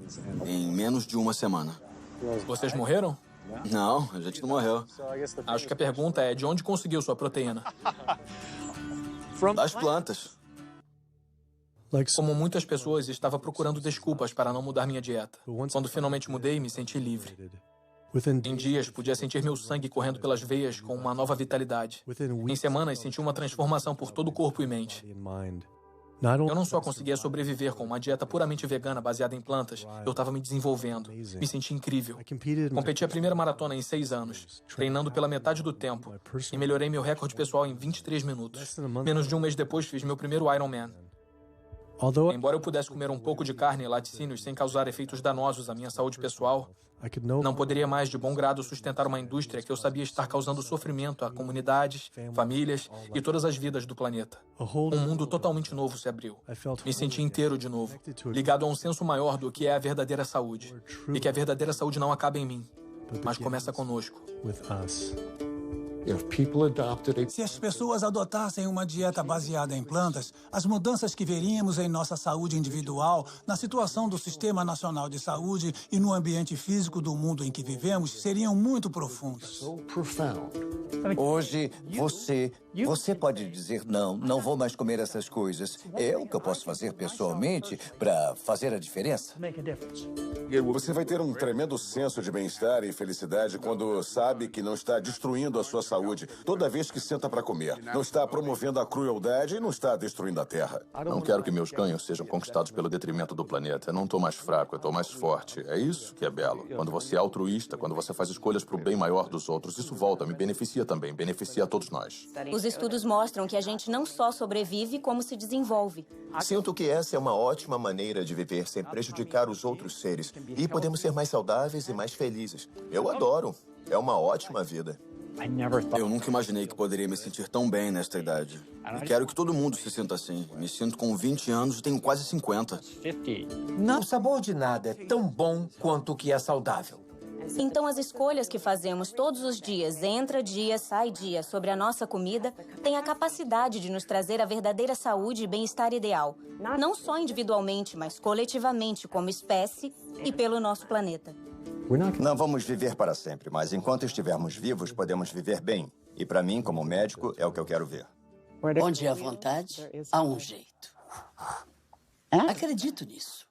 em menos de uma semana. Vocês morreram? Não, a gente não morreu. Acho que a pergunta é de onde conseguiu sua proteína? Das plantas. Como muitas pessoas, estava procurando desculpas para não mudar minha dieta. Quando finalmente mudei, me senti livre. Em dias, podia sentir meu sangue correndo pelas veias com uma nova vitalidade. Em semanas, senti uma transformação por todo o corpo e mente. Eu não só conseguia sobreviver com uma dieta puramente vegana baseada em plantas, eu estava me desenvolvendo. Me senti incrível. Competi a primeira maratona em 6 anos, treinando pela metade do tempo, e melhorei meu recorde pessoal em 23 minutos. Menos de um mês depois, fiz meu primeiro Ironman. Embora eu pudesse comer um pouco de carne e laticínios sem causar efeitos danosos à minha saúde pessoal, não poderia mais de bom grado sustentar uma indústria que eu sabia estar causando sofrimento a comunidades, famílias e todas as vidas do planeta. Um mundo totalmente novo se abriu. Me senti inteiro de novo, ligado a um senso maior do que é a verdadeira saúde. E que a verdadeira saúde não acaba em mim, mas começa conosco. Se as pessoas adotassem uma dieta baseada em plantas, as mudanças que veríamos em nossa saúde individual, na situação do Sistema Nacional de Saúde e no ambiente físico do mundo em que vivemos seriam muito profundas. Hoje, você pode dizer, não vou mais comer essas coisas. É o que eu posso fazer pessoalmente para fazer a diferença. Você vai ter um tremendo senso de bem-estar e felicidade quando sabe que não está destruindo a sua saúde toda vez que senta para comer. Não está promovendo a crueldade e não está destruindo a terra. Não quero que meus ganhos sejam conquistados pelo detrimento do planeta. Eu não estou mais fraco, eu estou mais forte. É isso que é belo. Quando você é altruísta, quando você faz escolhas para o bem maior dos outros, isso volta, me beneficia também, beneficia a todos nós. Os estudos mostram que a gente não só sobrevive, como se desenvolve. Sinto que essa é uma ótima maneira de viver sem prejudicar os outros seres. E podemos ser mais saudáveis e mais felizes. Eu adoro. É uma ótima vida. Eu nunca imaginei que poderia me sentir tão bem nesta idade. E quero que todo mundo se sinta assim. Me sinto com 20 anos e tenho quase 50. O sabor de nada é tão bom quanto o que é saudável. Então, as escolhas que fazemos todos os dias, entra dia, sai dia, sobre a nossa comida, têm a capacidade de nos trazer a verdadeira saúde e bem-estar ideal. Não só individualmente, mas coletivamente, como espécie e pelo nosso planeta. Não vamos viver para sempre, mas enquanto estivermos vivos, podemos viver bem. E para mim, como médico, é o que eu quero ver. Onde há vontade, há um jeito. Acredito nisso.